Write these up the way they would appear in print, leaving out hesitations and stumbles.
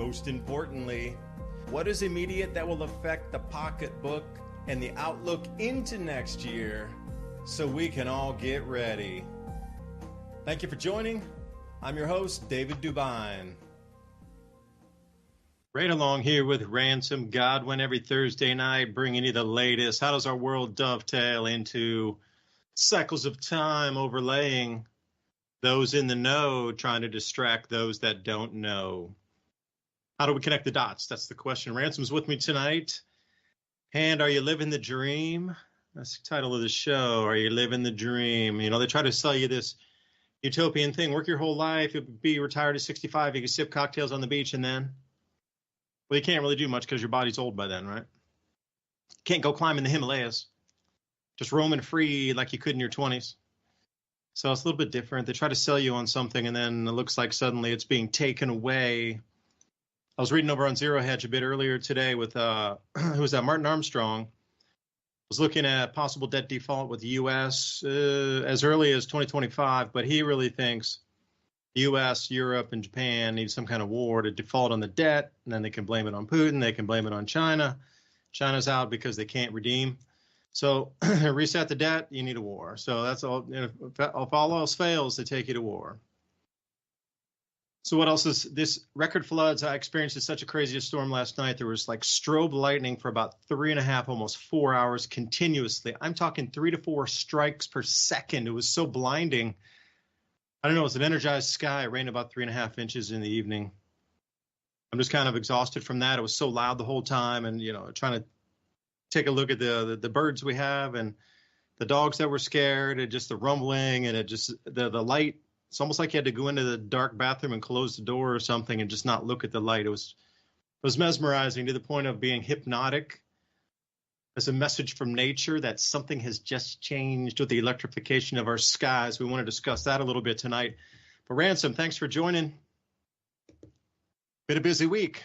most importantly, what is immediate that will affect the pocketbook and the outlook into next year so we can all get ready. Thank you for joining. I'm your host, David DuByne. Right along here with Ransom Godwin every Thursday night, bringing you the latest. How does our world dovetail into cycles of time, overlaying those in the know, trying to distract those that don't know? How do we connect the dots? That's the question. Ransom's with me tonight. And are you living the dream? That's the title of the show. Are you living the dream? You know, they try to sell you this utopian thing. Work your whole life. You'll be retired at 65. You can sip cocktails on the beach and then... Well, you can't really do much because your body's old by then, right? Can't go climbing the Himalayas, just roaming free like you could in your 20s. So it's a little bit different. They try to sell you on something, and then it looks like suddenly it's being taken away. I was reading over on Zero Hedge a bit earlier today with, who was that, Martin Armstrong. Was looking at possible debt default with the U.S. As early as 2025, but he really thinks U.S., Europe, and Japan need some kind of war to default on the debt, and then they can blame it on Putin. They can blame it on China. China's out because they can't redeem. So reset the debt, you need a war. So that's all. You know, if all else fails, they take you to war. So what else is this? Record floods. I experienced such a crazy storm last night. There was like strobe lightning for about 3.5, almost 4 hours continuously. I'm talking 3 to 4 strikes per second. It was so blinding. I don't know, it's an energized sky. It rained about 3.5 inches in the evening. I'm just kind of exhausted from that. It was so loud the whole time, and, you know, trying to take a look at the birds we have and the dogs that were scared, and just the rumbling, and it just, the light. It's almost like you had to go into the dark bathroom and close the door or something and just not look at the light. It was mesmerizing to the point of being hypnotic. As a message from nature that something has just changed with the electrification of our skies. We want to discuss that a little bit tonight. But Ransom, thanks for joining. Been a busy week.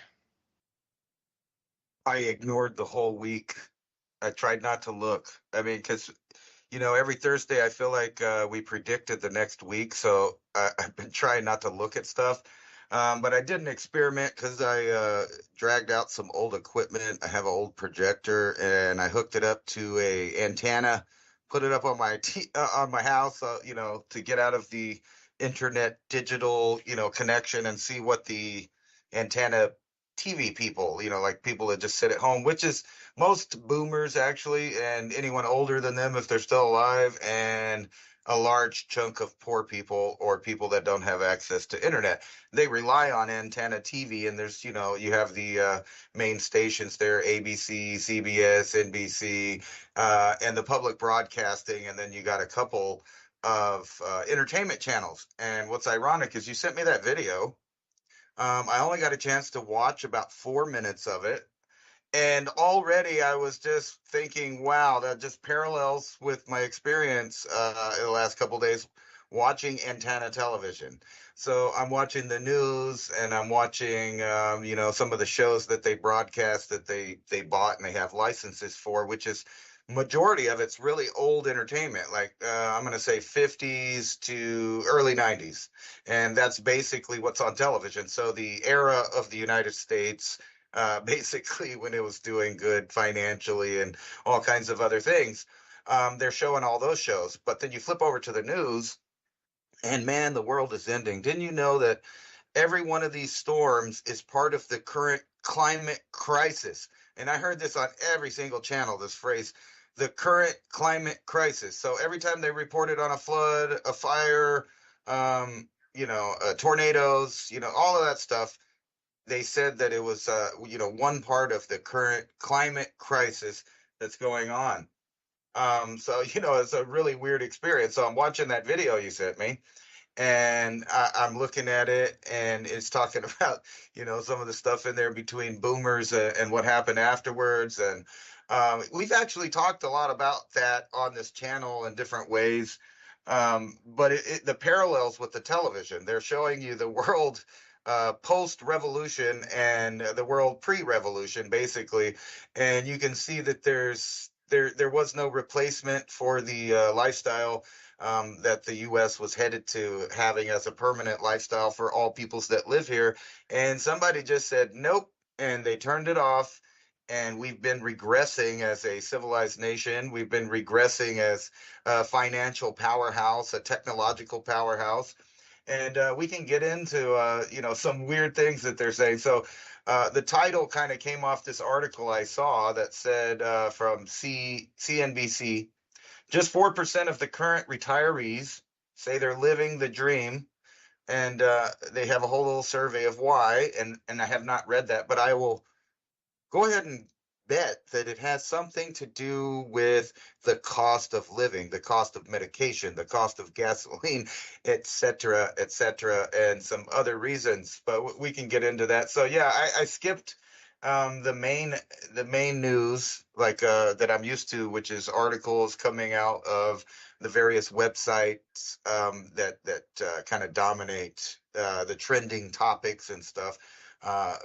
I ignored the whole week. I tried not to look. I mean, because, you know, every Thursday I feel like we predicted the next week. So I've been trying not to look at stuff. But I did an experiment because I dragged out some old equipment. I have an old projector, and I hooked it up to a antenna, put it up on my house, you know, to get out of the internet digital, you know, connection and see what the antenna TV people, you know, like people that just sit at home, which is most boomers actually, and anyone older than them if they're still alive, and a large chunk of poor people or people that don't have access to internet. They rely on antenna TV, and there's, you know, you have the main stations there, ABC, CBS, NBC, and the public broadcasting, and then you got a couple of entertainment channels. And what's ironic is you sent me that video. I only got a chance to watch about 4 minutes of it. And already I was just thinking, wow, that just parallels with my experience in the last couple of days watching antenna television. So I'm watching the news, and I'm watching, you know, some of the shows that they broadcast that they bought and they have licenses for, which is majority of it's really old entertainment, like I'm going to say 50s to early 90s. And that's basically what's on television. So the era of the United States, basically when it was doing good financially and all kinds of other things, they're showing all those shows. But then you flip over to the news, and man, the world is ending. Didn't you know that every one of these storms is part of the current climate crisis? And I heard this on every single channel, this phrase, the current climate crisis. So every time they reported on a flood, a fire, you know, tornadoes, you know, all of that stuff, they said that it was, you know, one part of the current climate crisis that's going on. So, you know, it's a really weird experience. So I'm watching that video you sent me, and I'm looking at it, and it's talking about, you know, some of the stuff in there between boomers and what happened afterwards. And we've actually talked a lot about that on this channel in different ways. But the parallels with the television, they're showing you the world post-revolution and the world pre-revolution, basically. And you can see that there's there was no replacement for the lifestyle that the U.S. was headed to having as a permanent lifestyle for all peoples that live here. And somebody just said, nope, and they turned it off. And we've been regressing as a civilized nation. We've been regressing as a financial powerhouse, a technological powerhouse. And we can get into, some weird things that they're saying. So the title kind of came off this article I saw that said from CNBC, just 4% of the current retirees say they're living the dream. And they have a whole little survey of why. And I have not read that, but I will go ahead and bet that it has something to do with the cost of living, the cost of medication, the cost of gasoline, et cetera, and some other reasons. But we can get into that. So yeah, I skipped the main news like that I'm used to, which is articles coming out of the various websites that kind of dominate the trending topics and stuff.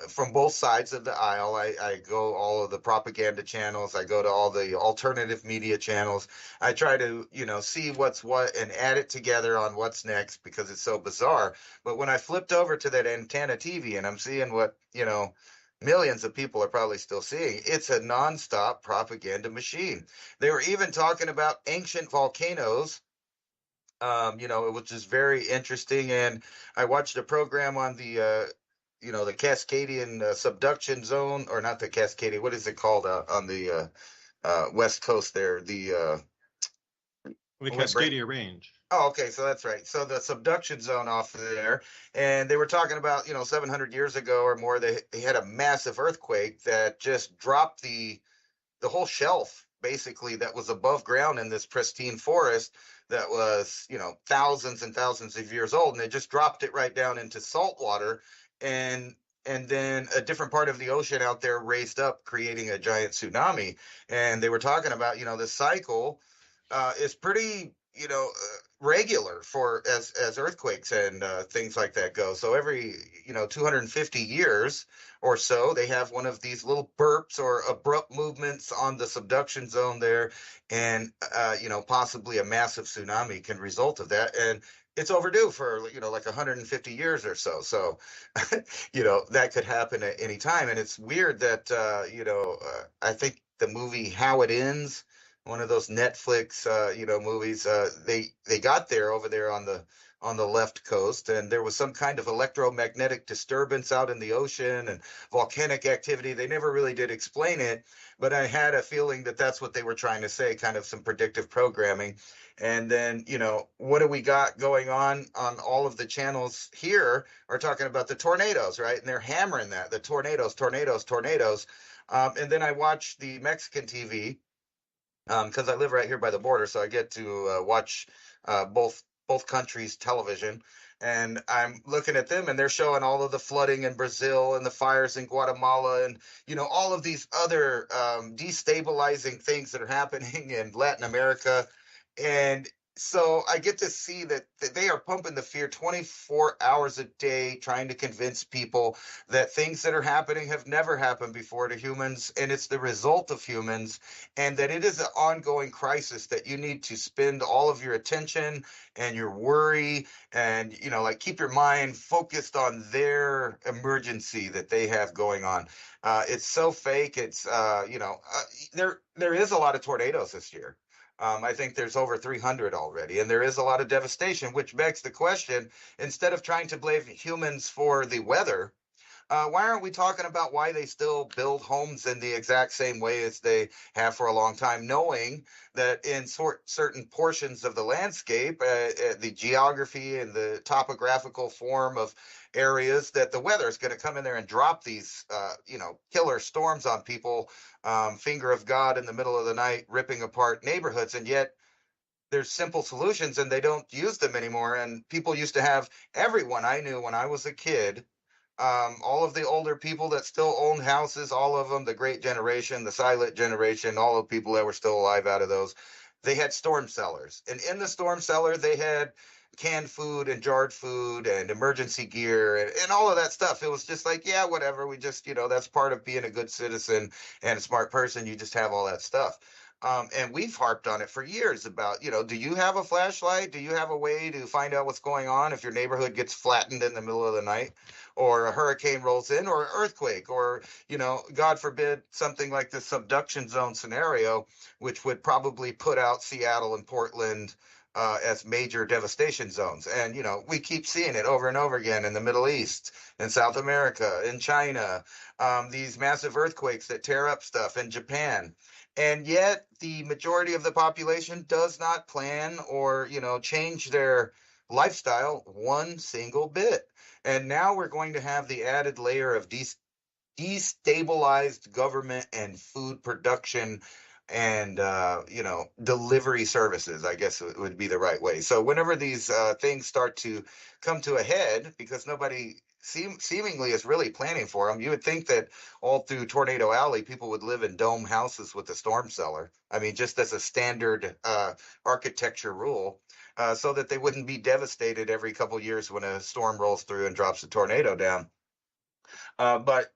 From both sides of the aisle. I go all of the propaganda channels. I go to all the alternative media channels. I try to, see what's what and add it together on what's next because it's so bizarre. But when I flipped over to that antenna TV and I'm seeing what, millions of people are probably still seeing, it's a nonstop propaganda machine. They were even talking about ancient volcanoes. Which is very interesting. And I watched a program on the Cascadian subduction zone, or not the Cascadian, what is it called on the West Coast there? The Cascadia Range. Oh, okay, so that's right. So the subduction zone off there, and they were talking about, 700 years ago or more, they had a massive earthquake that just dropped the whole shelf, basically, that was above ground in this pristine forest that was, thousands and thousands of years old, and they just dropped it right down into salt water, and then a different part of the ocean out there raised up, creating a giant tsunami. And they were talking about, the cycle is pretty, regular for as earthquakes and things like that go. So every 250 years or so, they have one of these little burps or abrupt movements on the subduction zone there, and possibly a massive tsunami can result of that. And it's overdue for like 150 years or so. So that could happen at any time. And it's weird that I think the movie How It Ends, one of those Netflix, movies. They got there over there on the left coast, and there was some kind of electromagnetic disturbance out in the ocean and volcanic activity. They never really did explain it, but I had a feeling that that's what they were trying to say, kind of some predictive programming. And then, what do we got going on all of the channels here are talking about the tornadoes, right? And they're hammering that, the tornadoes. And then I watched the Mexican TV, because I live right here by the border, so I get to watch both countries' television. And I'm looking at them, and they're showing all of the flooding in Brazil and the fires in Guatemala, and all of these other destabilizing things that are happening in Latin America. And so I get to see that they are pumping the fear 24 hours a day, trying to convince people that things that are happening have never happened before to humans, and it's the result of humans, and that it is an ongoing crisis that you need to spend all of your attention and your worry and, keep your mind focused on their emergency that they have going on. It's so fake. It's, there is a lot of tornadoes this year. I think there's over 300 already, and there is a lot of devastation, which begs the question, instead of trying to blame humans for the weather, why aren't we talking about why they still build homes in the exact same way as they have for a long time, knowing that in certain portions of the landscape, the geography and the topographical form of areas, that the weather is going to come in there and drop these, killer storms on people, finger of God in the middle of the night, ripping apart neighborhoods. And yet there's simple solutions and they don't use them anymore. And people used to have, everyone I knew when I was a kid, all of the older people that still owned houses, all of them, the great generation, the silent generation, all the people that were still alive out of those, they had storm cellars. And in the storm cellar, they had canned food and jarred food and emergency gear and all of that stuff. It was just like, yeah, whatever. We just, that's part of being a good citizen and a smart person. You just have all that stuff. And we've harped on it for years about, do you have a flashlight? Do you have a way to find out what's going on if your neighborhood gets flattened in the middle of the night, or a hurricane rolls in, or an earthquake, or, God forbid, something like the subduction zone scenario, which would probably put out Seattle and Portland as major devastation zones. And, we keep seeing it over and over again in the Middle East, in South America, in China, these massive earthquakes that tear up stuff in Japan. And yet the majority of the population does not plan or, change their lifestyle one single bit. And now we're going to have the added layer of destabilized government and food production and delivery services, I guess it would be the right way. So whenever these things start to come to a head, because nobody seemingly is really planning for them, you would think that all through Tornado Alley people would live in dome houses with a storm cellar. I mean, just as a standard architecture rule, so that they wouldn't be devastated every couple years when a storm rolls through and drops a tornado down. But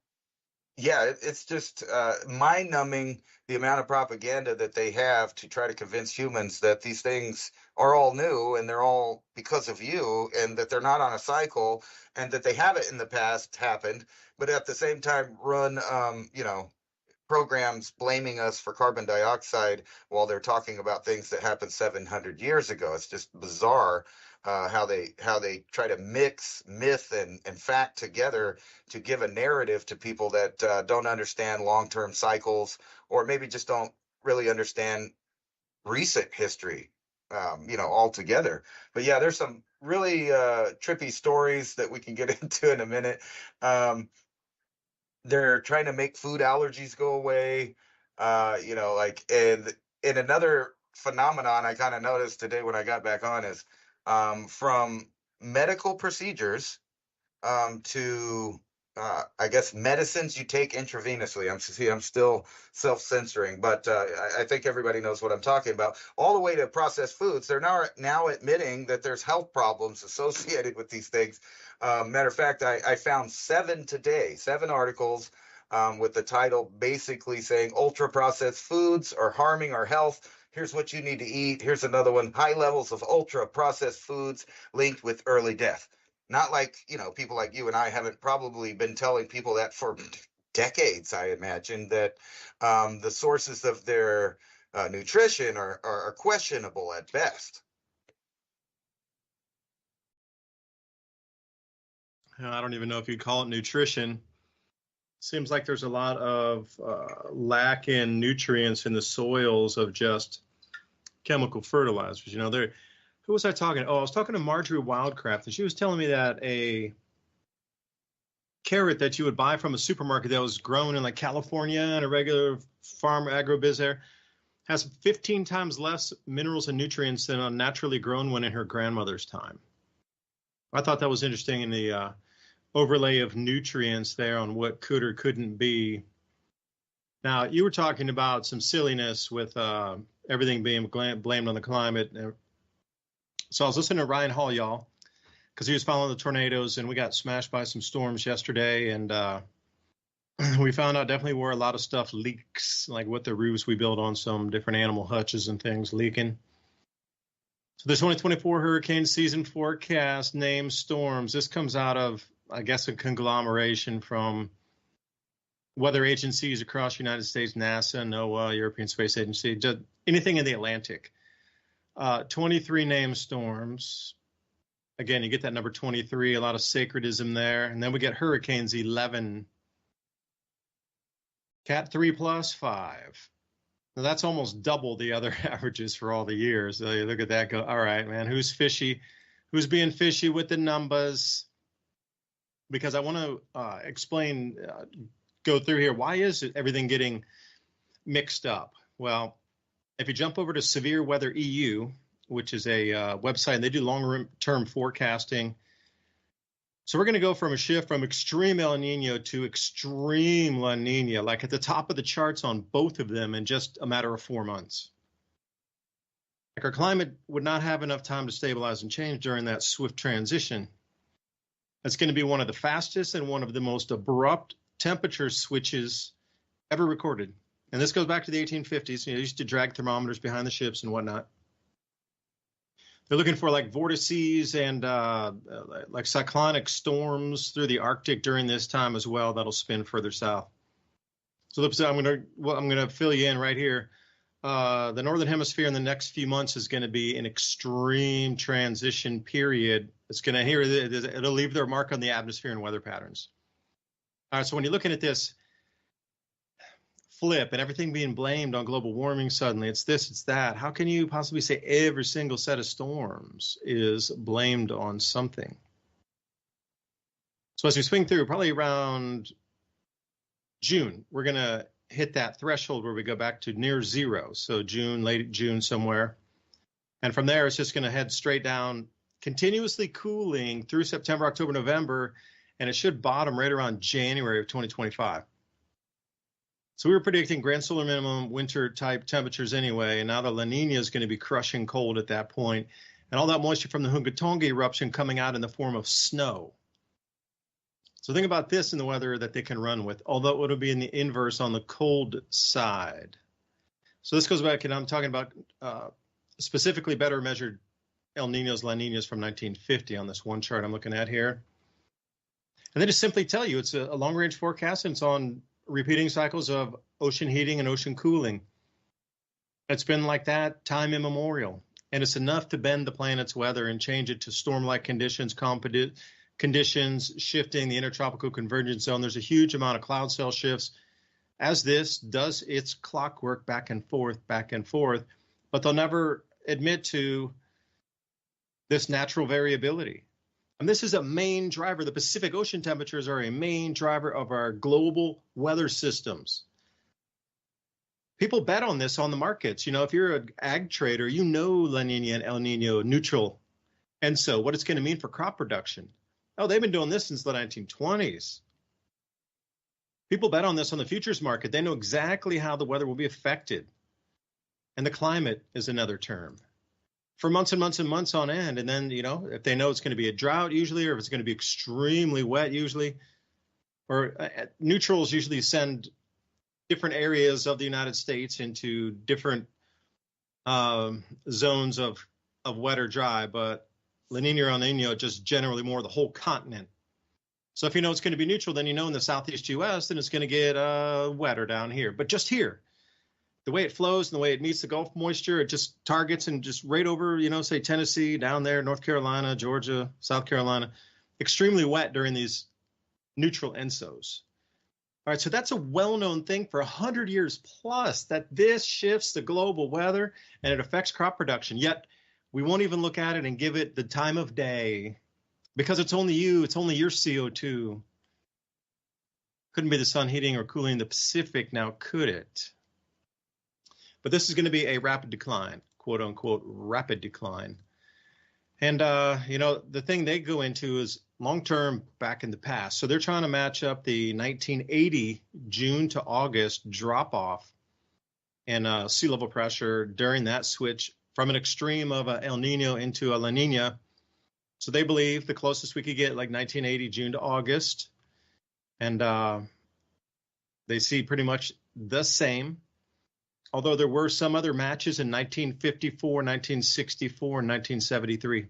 yeah, it's just mind-numbing, the amount of propaganda that they have to try to convince humans that these things are all new and they're all because of you, and that they're not on a cycle, and that they haven't in the past happened, but at the same time run, programs blaming us for carbon dioxide while they're talking about things that happened 700 years ago. It's just bizarre how they try to mix myth and fact together to give a narrative to people that don't understand long-term cycles, or maybe just don't really understand recent history, altogether. But yeah, there's some really trippy stories that we can get into in a minute. They're trying to make food allergies go away. And another phenomenon I kind of noticed today when I got back on is from medical procedures to I guess medicines you take intravenously. I'm still self-censoring, but I think everybody knows what I'm talking about. All the way to processed foods, they're now admitting that there's health problems associated with these things. Matter of fact, I found 7 articles with the title basically saying ultra-processed foods are harming our health. Here's what you need to eat. Here's another one: high levels of ultra-processed foods linked with early death. Not like, people like you and I haven't probably been telling people that for decades. I imagine that the sources of their nutrition are questionable at best. I don't even know if you'd call it nutrition. Seems like there's a lot of lack in nutrients in the soils of just chemical fertilizers. Who was I talking to? Oh, I was talking to Marjorie Wildcraft, and she was telling me that a carrot that you would buy from a supermarket that was grown in like California and a regular farm agrobiz there has 15 times less minerals and nutrients than a naturally grown one in her grandmother's time. I thought that was interesting in the overlay of nutrients there on what could or couldn't be. Now, you were talking about some silliness with everything being blamed on the climate. So I was listening to Ryan Hall, y'all, because he was following the tornadoes, and we got smashed by some storms yesterday, and we found out definitely where a lot of stuff leaks, like what the roofs we built on some different animal hutches and things leaking. So the 2024 hurricane season forecast names storms. This comes out of, I guess, a conglomeration from weather agencies across the United States, NASA, NOAA, European Space Agency, just anything in the Atlantic. 23 named storms. Again, you get that number 23, a lot of sacredism there. And then we get hurricanes 11. Cat 3 plus 5. Now that's almost double the other averages for all the years. So you look at that, go, all right, man, who's fishy? Who's being fishy with the numbers? Because I want to explain, go through here. Why is everything getting mixed up? Well, if you jump over to Severe Weather EU, which is a website, and they do long-term forecasting. So we're going to go from a shift from extreme El Nino to extreme La Nina, like at the top of the charts on both of them in just a matter of 4 months. Like our climate would not have enough time to stabilize and change during that swift transition. That's going to be one of the fastest and one of the most abrupt temperature switches ever recorded. And this goes back to the 1850s. You know, they used to drag thermometers behind the ships and whatnot. They're looking for like vortices and like cyclonic storms through the Arctic during this time as well. That'll spin further south. So I'm gonna fill you in right here. The northern hemisphere in the next few months is going to be an extreme transition period. It's going to it'll leave their mark on the atmosphere and weather patterns. All right, so when you're looking at this flip and everything being blamed on global warming suddenly, it's this, it's that. How can you possibly say every single set of storms is blamed on something? So as we swing through, probably around June, we're going to hit that threshold where we go back to near zero. So June, late June somewhere. And from there, it's just going to head straight down, continuously cooling through September, October, November, and it should bottom right around January of 2025. So we were predicting grand solar minimum winter type temperatures anyway, and now the La Nina is going to be crushing cold at that point, and all that moisture from the Hungatonga eruption coming out in the form of snow. So think about this in the weather that they can run with, although it'll be in the inverse on the cold side. So this goes back, and I'm talking about specifically better measured El Ninos, La Ninas from 1950 on this one chart I'm looking at here. And they just simply tell you it's a long-range forecast, and it's on repeating cycles of ocean heating and ocean cooling. It's been like that time immemorial, and it's enough to bend the planet's weather and change it to storm-like conditions, conditions shifting the intertropical convergence zone. There's a huge amount of cloud cell shifts as this does its clockwork back and forth, but they'll never admit to this natural variability. And this is a main driver. The Pacific Ocean temperatures are a main driver of our global weather systems. People bet on this on the markets. You know, if you're an ag trader, you know La Nina and El Nino neutral. And so what it's going to mean for crop production. Oh, they've been doing this since the 1920s. People bet on this on the futures market. They know exactly how the weather will be affected. And the climate is another term. For months and months and months on end. And then, you know, if they know it's going to be a drought usually, or if it's going to be extremely wet usually, or neutrals usually send different areas of the United States into different zones of wet or dry, but La Nina or El Nino just generally more the whole continent. So if you know it's going to be neutral, then you know in the southeast U.S., then it's going to get wetter down here. But just here, the way it flows and the way it meets the Gulf moisture, it just targets and just right over, you know, say Tennessee, down there, North Carolina, Georgia, South Carolina, extremely wet during these neutral ENSOs. All right, so that's a well-known thing for 100 years plus, that this shifts the global weather and it affects crop production. Yet we won't even look at it and give it the time of day because it's only you, it's only your CO2. Couldn't be the sun heating or cooling the Pacific now, could it? But this is going to be a rapid decline, quote unquote, rapid decline. And, you know, the thing they go into is long-term back in the past. So they're trying to match up the 1980 June to August drop-off in sea level pressure during that switch from an extreme of a El Nino into a La Nina. So they believe the closest we could get like 1980 June to August. And they see pretty much the same. Although there were some other matches in 1954, 1964, and 1973.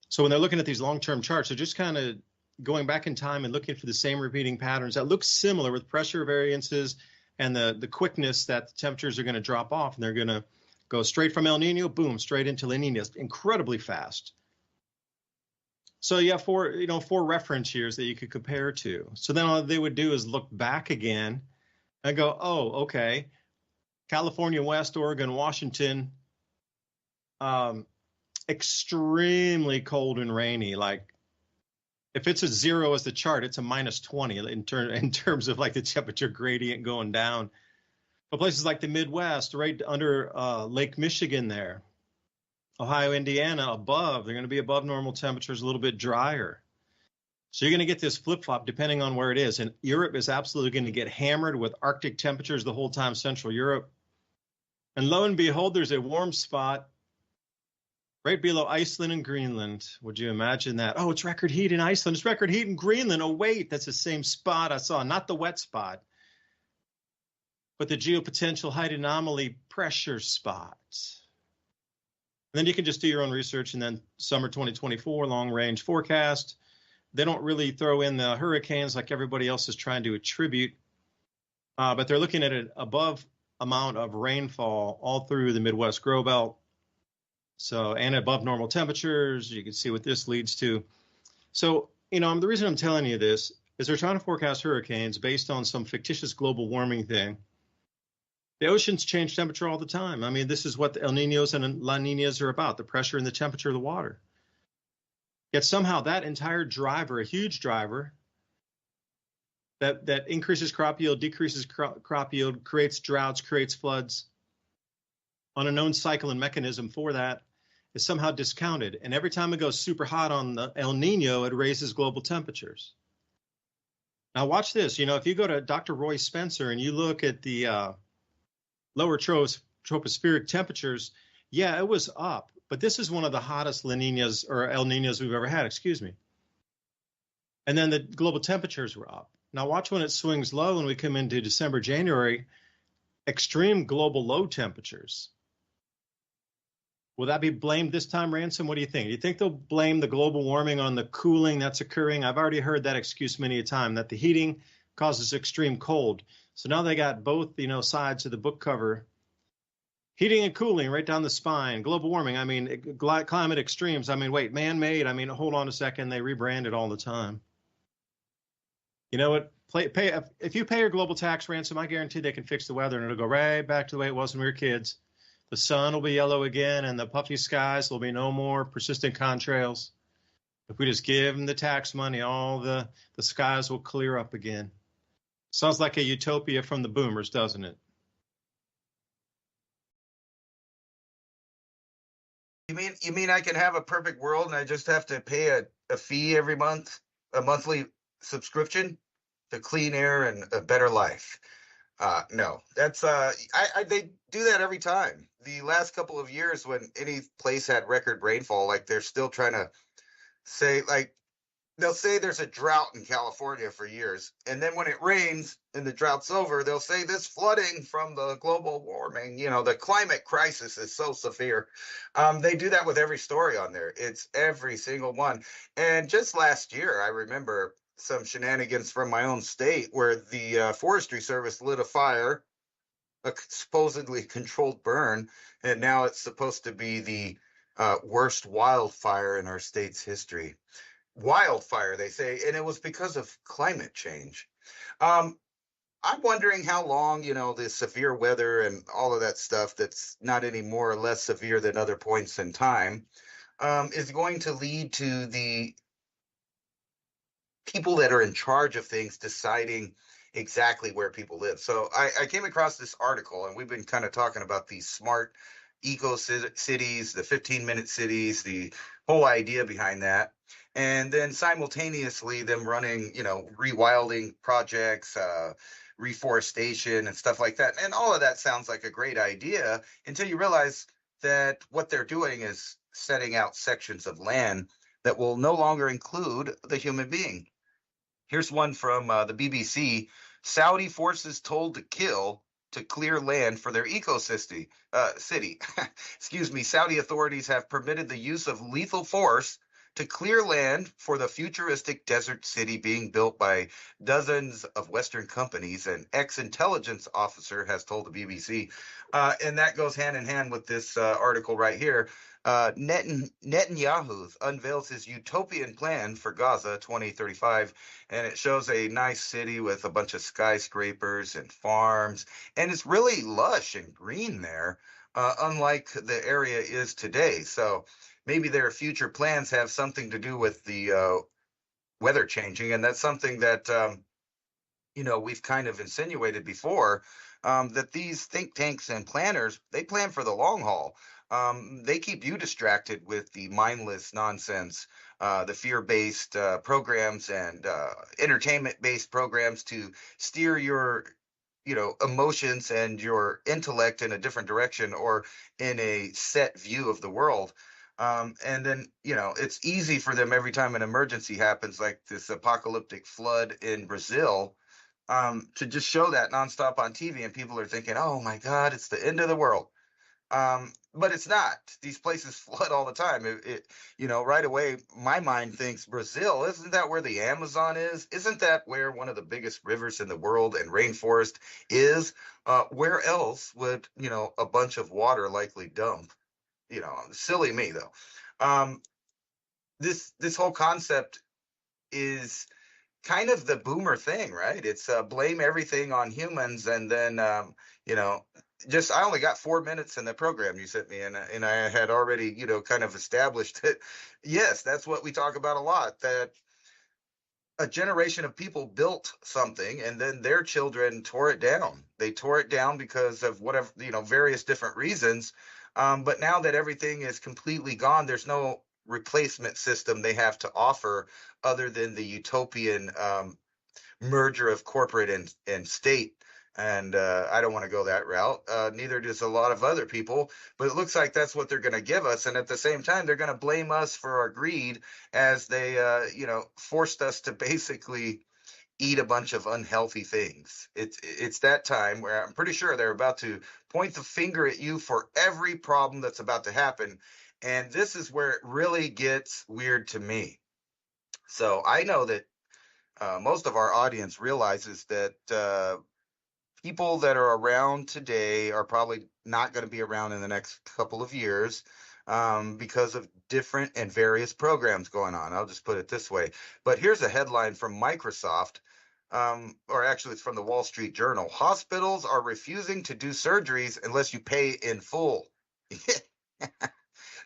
So when they're looking at these long-term charts, they're just kind of going back in time and looking for the same repeating patterns that look similar with pressure variances and the quickness that the temperatures are going to drop off. And they're going to go straight from El Nino, boom, straight into La Nina, incredibly fast. So you have four reference years that you could compare to. So then all they would do is look back again and go, oh, okay. California, West, Oregon, Washington, extremely cold and rainy. Like if it's a 0 as the chart, it's a -20 in terms of like the temperature gradient going down. But places like the Midwest, right under Lake Michigan there, Ohio, Indiana, above, they're going to be above normal temperatures, a little bit drier. So you're going to get this flip-flop depending on where it is. And Europe is absolutely going to get hammered with Arctic temperatures the whole time, Central Europe. And lo and behold, there's a warm spot right below Iceland and Greenland. Would you imagine that? Oh, it's record heat in Iceland. It's record heat in Greenland. Oh, wait, that's the same spot I saw, not the wet spot. but the geopotential height anomaly pressure spot. And then you can just do your own research, and then summer 2024 long range forecast. They don't really throw in the hurricanes like everybody else is trying to attribute, but they're looking at an above amount of rainfall all through the Midwest grow belt. So, and above normal temperatures. You can see what this leads to. So, the reason I'm telling you this is they're trying to forecast hurricanes based on some fictitious global warming thing. The oceans change temperature all the time. I mean, this is what the El Niños and La Niñas are about, the pressure and the temperature of the water. Yet somehow that entire driver, a huge driver, that increases crop yield, decreases crop yield, creates droughts, creates floods, on a known cycle and mechanism for that, is somehow discounted. And every time it goes super hot on the El Nino, it raises global temperatures. Now watch this. If you go to Dr. Roy Spencer and you look at the lower tropospheric temperatures, yeah, it was up. But this is one of the hottest La Niñas or El Niños we've ever had, excuse me. And then the global temperatures were up. Now watch when it swings low and we come into December, January, extreme global low temperatures. Will that be blamed this time, Ransom? What do you think? Do you think they'll blame the global warming on the cooling that's occurring? I've already heard that excuse many a time, that the heating causes extreme cold. So now they got both, sides of the book cover. Heating and cooling right down the spine. Global warming, climate extremes. Wait, man-made. Hold on a second. They rebrand it all the time. You know what? If you pay your global tax, Ransom, I guarantee they can fix the weather and it'll go right back to the way it was when we were kids. The sun will be yellow again and the puffy skies. There'll be no more persistent contrails. If we just give them the tax money, all the skies will clear up again. Sounds like a utopia from the boomers, doesn't it? You mean I can have a perfect world and I just have to pay a fee every month, a monthly subscription to clean air and a better life? No, that's they do that every time. The last couple of years when any place had record rainfall, like they're still trying to say, like, they'll say there's a drought in California for years. And then when it rains and the drought's over, they'll say this flooding from the global warming, the climate crisis is so severe. They do that with every story on there. It's every single one. And just last year, I remember some shenanigans from my own state where the Forestry Service lit a fire, a supposedly controlled burn, and now it's supposed to be the worst wildfire in our state's history. Wildfire, they say, and it was because of climate change. I'm wondering how long, the severe weather and all of that stuff that's not any more or less severe than other points in time is going to lead to the people that are in charge of things deciding exactly where people live. So I came across this article, and we've been kind of talking about these smart eco cities, the 15-minute cities, the whole idea behind that. And then simultaneously them running, rewilding projects, reforestation and stuff like that. And all of that sounds like a great idea until you realize that what they're doing is setting out sections of land that will no longer include the human being. Here's one from the BBC. Saudi forces told to kill to clear land for their ecocity. Excuse me. Saudi authorities have permitted the use of lethal force to clear land for the futuristic desert city being built by dozens of Western companies, an ex-intelligence officer has told the BBC. And that goes hand in hand with this article right here. Netanyahu unveils his utopian plan for Gaza 2035, and it shows a nice city with a bunch of skyscrapers and farms, and it's really lush and green there, unlike the area is today. So maybe their future plans have something to do with the weather changing, and that's something that we've kind of insinuated before, that these think tanks and planners, they plan for the long haul. They keep you distracted with the mindless nonsense, the fear-based programs and entertainment-based programs to steer your emotions and your intellect in a different direction or in a set view of the world. And then, it's easy for them every time an emergency happens, like this apocalyptic flood in Brazil. to just show that nonstop on TV, and people are thinking, oh my God, it's the end of the world. But it's not. These places flood all the time. Right away, my mind thinks Brazil. Isn't that where the Amazon is? Isn't that where one of the biggest rivers in the world and rainforest is? Where else would, a bunch of water likely dump? Silly me though. This whole concept is kind of the boomer thing, right? It's blame everything on humans, and then just I only got 4 minutes in the program you sent me, and I had already kind of established that yes, that's what we talk about a lot, that a generation of people built something and then their children tore it down. They tore it down because of whatever, various different reasons. But now that everything is completely gone, there's no replacement system they have to offer other than the utopian merger of corporate and state. And I don't want to go that route. Neither does a lot of other people. But it looks like that's what they're going to give us. And at the same time, they're going to blame us for our greed as they, forced us to basically eat a bunch of unhealthy things. It's that time where I'm pretty sure they're about to point the finger at you for every problem that's about to happen. And this is where it really gets weird to me. So I know that most of our audience realizes that people that are around today are probably not going to be around in the next couple of years because of different and various programs going on. I'll just put it this way. But here's a headline from Microsoft, or actually it's from the Wall Street Journal. Hospitals are refusing to do surgeries unless you pay in full.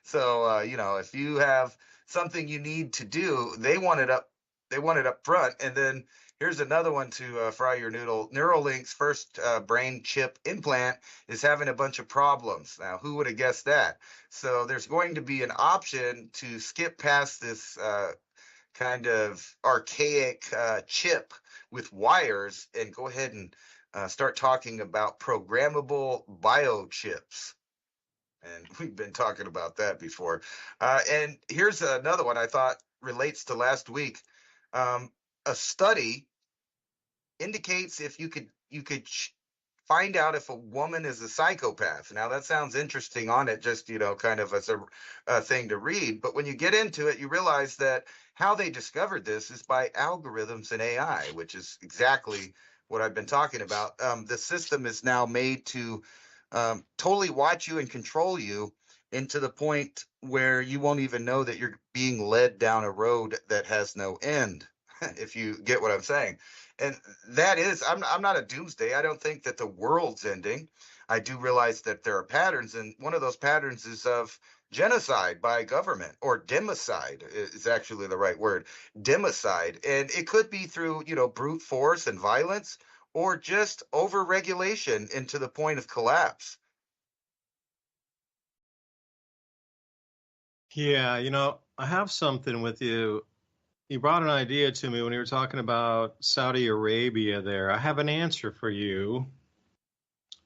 So, if you have something you need to do, they want it up front. And then here's another one to fry your noodle. Neuralink's first brain chip implant is having a bunch of problems. Now, who would have guessed that? So there's going to be an option to skip past this kind of archaic chip with wires and go ahead and start talking about programmable biochips. And we've been talking about that before. And here's another one I thought relates to last week. A study indicates if you could find out if a woman is a psychopath. Now that sounds interesting on it, just kind of as a thing to read. But when you get into it, you realize that how they discovered this is by algorithms and AI, which is exactly what I've been talking about. The system is now made to totally watch you and control you into the point where you won't even know that you're being led down a road that has no end, if you get what I'm saying. And that is, I'm not a doomsday. I don't think that the world's ending. I do realize that there are patterns, and one of those patterns is of genocide by government, or democide is actually the right word, democide. And it could be through, brute force and violence, or just over-regulation into the point of collapse. Yeah, I have something with you. You brought an idea to me when you were talking about Saudi Arabia there. I have an answer for you.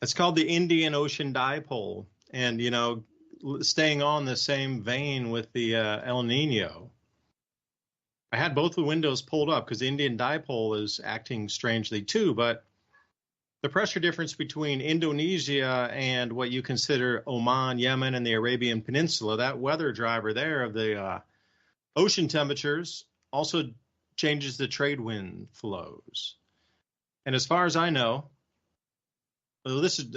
It's called the Indian Ocean Dipole. And, staying on the same vein with the El Nino, I had both the windows pulled up because the Indian Dipole is acting strangely too. But the pressure difference between Indonesia and what you consider Oman, Yemen, and the Arabian Peninsula, that weather driver there of the ocean temperatures also changes the trade wind flows. And as far as I know, this is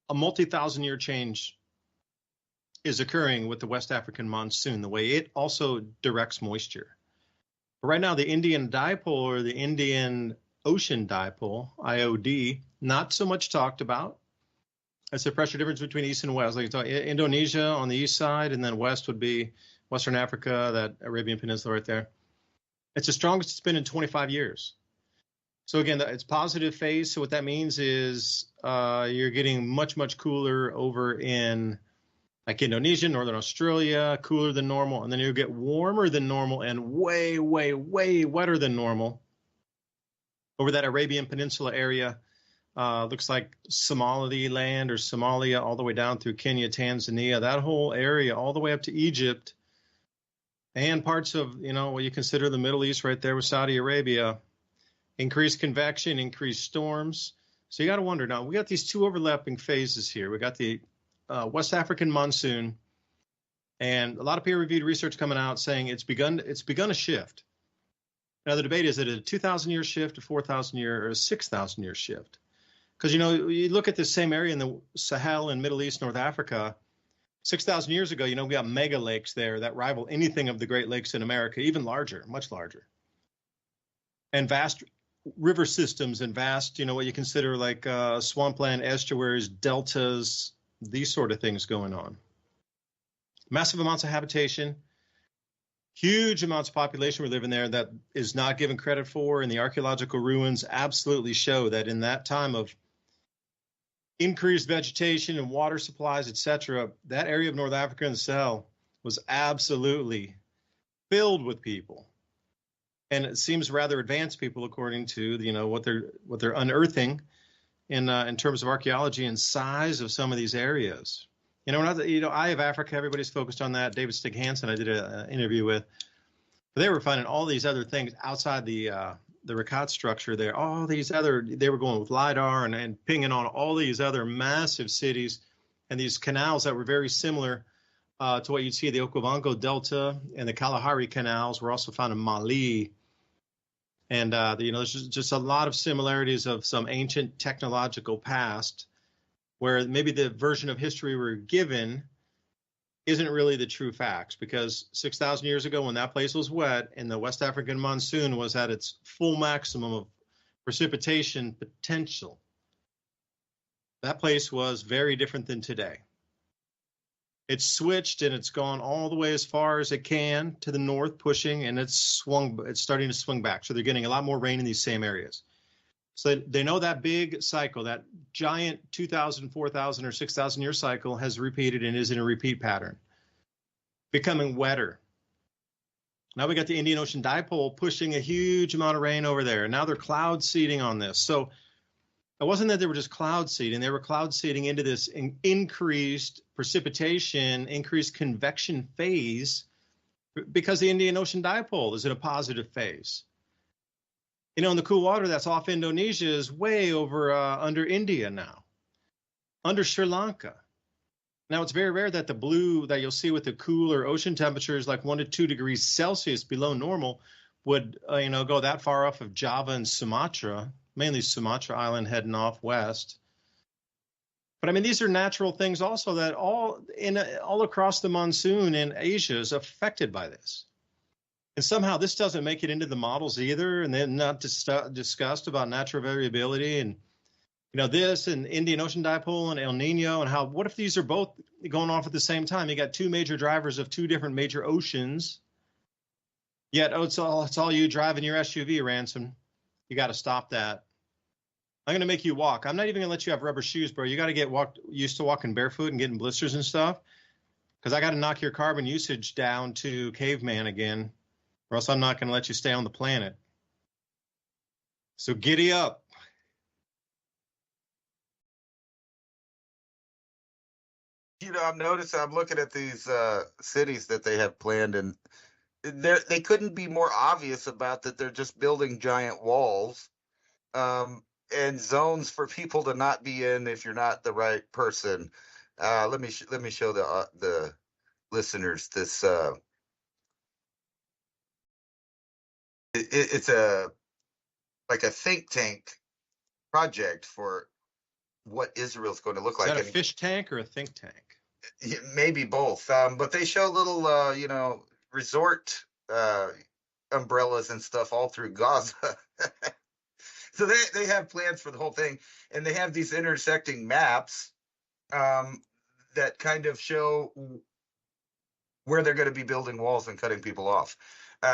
a multi-thousand-year change is occurring with the West African monsoon, the way it also directs moisture. But right now, the Indian Dipole, or the Indian Ocean Dipole, IOD, not so much talked about. It's the pressure difference between east and west. Like you talk, Indonesia on the east side, and then west would be Western Africa, that Arabian Peninsula right there. It's the strongest it's been in 25 years. So again, it's positive phase. So what that means is you're getting much, much cooler over in like Indonesia, Northern Australia, cooler than normal. And then you'll get warmer than normal and way, way, way wetter than normal over that Arabian Peninsula area. Looks like Somaliland or Somalia, all the way down through Kenya, Tanzania, that whole area, all the way up to Egypt, and parts of, what you consider the Middle East right there with Saudi Arabia. increased convection, increased storms. So you got to wonder now, we got these two overlapping phases here. We got the West African monsoon, and a lot of peer-reviewed research coming out saying it's begun to shift. Now the debate is it a 2,000-year shift, a 4,000-year, or a 6,000-year shift? Because you look at the same area in the Sahel and Middle East, North Africa. 6,000 years ago, we got mega lakes there that rival anything of the Great Lakes in America, even larger, much larger, and vast river systems and vast, what you consider like swampland, estuaries, deltas, these sort of things going on. Massive amounts of habitation, huge amounts of population were living there that is not given credit for, and the archaeological ruins absolutely show that in that time of increased vegetation and water supplies, etc., that area of North Africa and the Sahel was absolutely filled with people. And it seems rather advanced people, according to what they're unearthing in terms of archaeology and size of some of these areas. Eye of Africa, everybody's focused on that. David Stig Hansen, I did an interview with. But they were finding all these other things outside the Rakat structure there. They were going with LiDAR and pinging on all these other massive cities and these canals that were very similar to what you'd see the Okavango Delta and the Kalahari canals were also found in Mali. And, there's just a lot of similarities of some ancient technological past where maybe the version of history we're given isn't really the true facts, because 6,000 years ago when that place was wet and the West African monsoon was at its full maximum of precipitation potential, that place was very different than today. It's switched and it's gone all the way as far as it can to the north, pushing, and it's starting to swing back. So they're getting a lot more rain in these same areas. So they know that big cycle, that giant 2,000, 4,000, or 6,000 year cycle has repeated and is in a repeat pattern, becoming wetter. Now we got the Indian Ocean dipole pushing a huge amount of rain over there. Now they're cloud seeding on this. So it wasn't that they were just cloud seeding. They were cloud seeding into this increased precipitation, increased convection phase, because the Indian Ocean dipole is in a positive phase. In the cool water that's off Indonesia is way over under India now, under Sri Lanka. Now, it's very rare that the blue that you'll see with the cooler ocean temperatures, like 1 to 2 degrees Celsius below normal, would go that far off of Java and Sumatra, mainly Sumatra Island heading off west. But these are natural things also that all across the monsoon in Asia is affected by this. And somehow this doesn't make it into the models either, and they're not discussed about natural variability and this and Indian Ocean dipole and El Nino, and what if these are both going off at the same time? You got two major drivers of two different major oceans. Yet it's all you driving your SUV, Ransom. You got to stop that. I'm going to make you walk. I'm not even going to let you have rubber shoes, bro. You got to get used to walking barefoot and getting blisters and stuff, because I got to knock your carbon usage down to caveman again, or else I'm not going to let you stay on the planet. So giddy up. I'm noticing, I'm looking at these cities that they have planned, and they couldn't be more obvious about that. They're just building giant walls and zones for people to not be in if you're not the right person. Let me show the listeners this. It's a think tank project for what Israel's going to look like. Is that a fish tank or a think tank? Maybe both. But they show little, resort umbrellas and stuff all through Gaza. So they have plans for the whole thing, and they have these intersecting maps that kind of show where they're going to be building walls and cutting people off.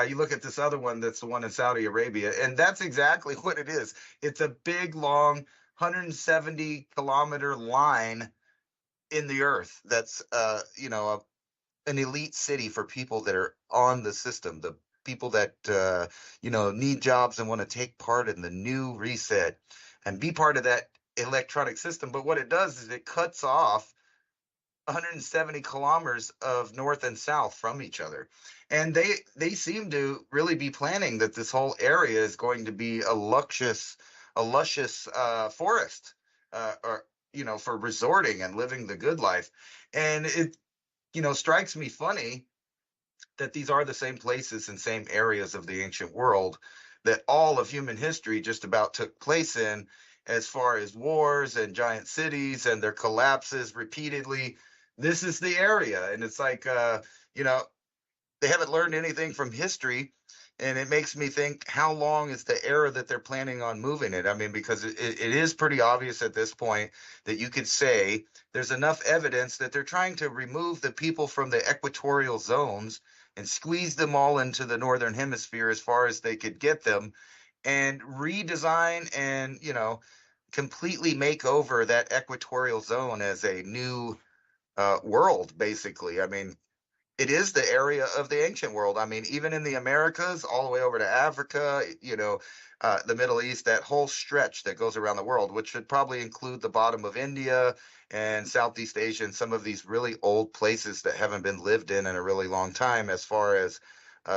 You look at this other one, that's the one in Saudi Arabia, and that's exactly what it is. It's a big, long, 170-kilometer line in the earth that's, an elite city for people that are on the system, the people that, need jobs and want to take part in the new reset and be part of that electronic system. But what it does is it cuts off 170 kilometers of north and south from each other. And they seem to really be planning that this whole area is going to be a luscious forest, or for resorting and living the good life. And it strikes me funny that these are the same places and same areas of the ancient world that all of human history just about took place in, as far as wars and giant cities and their collapses repeatedly. This is the area. And it's like, they haven't learned anything from history. And it makes me think, how long is the era that they're planning on moving it? I mean, because it is pretty obvious at this point that you could say there's enough evidence that they're trying to remove the people from the equatorial zones and squeeze them all into the northern hemisphere as far as they could get them, and redesign and completely make over that equatorial zone as a new world, basically. I mean, it is the area of the ancient world. I mean, even in the Americas, all the way over to Africa, the Middle East, that whole stretch that goes around the world, which should probably include the bottom of India and Southeast Asia and some of these really old places that haven't been lived in a really long time, as far as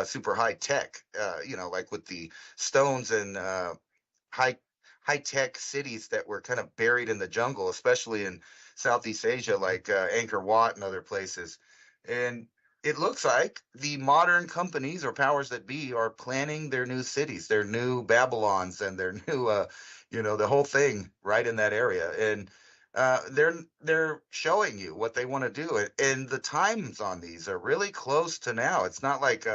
super high tech, like with the stones and high high tech cities that were kind of buried in the jungle, especially in Southeast Asia, like Angkor Wat and other places. And it looks like the modern companies or powers that be are planning their new cities, their new Babylons, and their new, the whole thing right in that area. And they're showing you what they want to do, and the times on these are really close to now. It's not like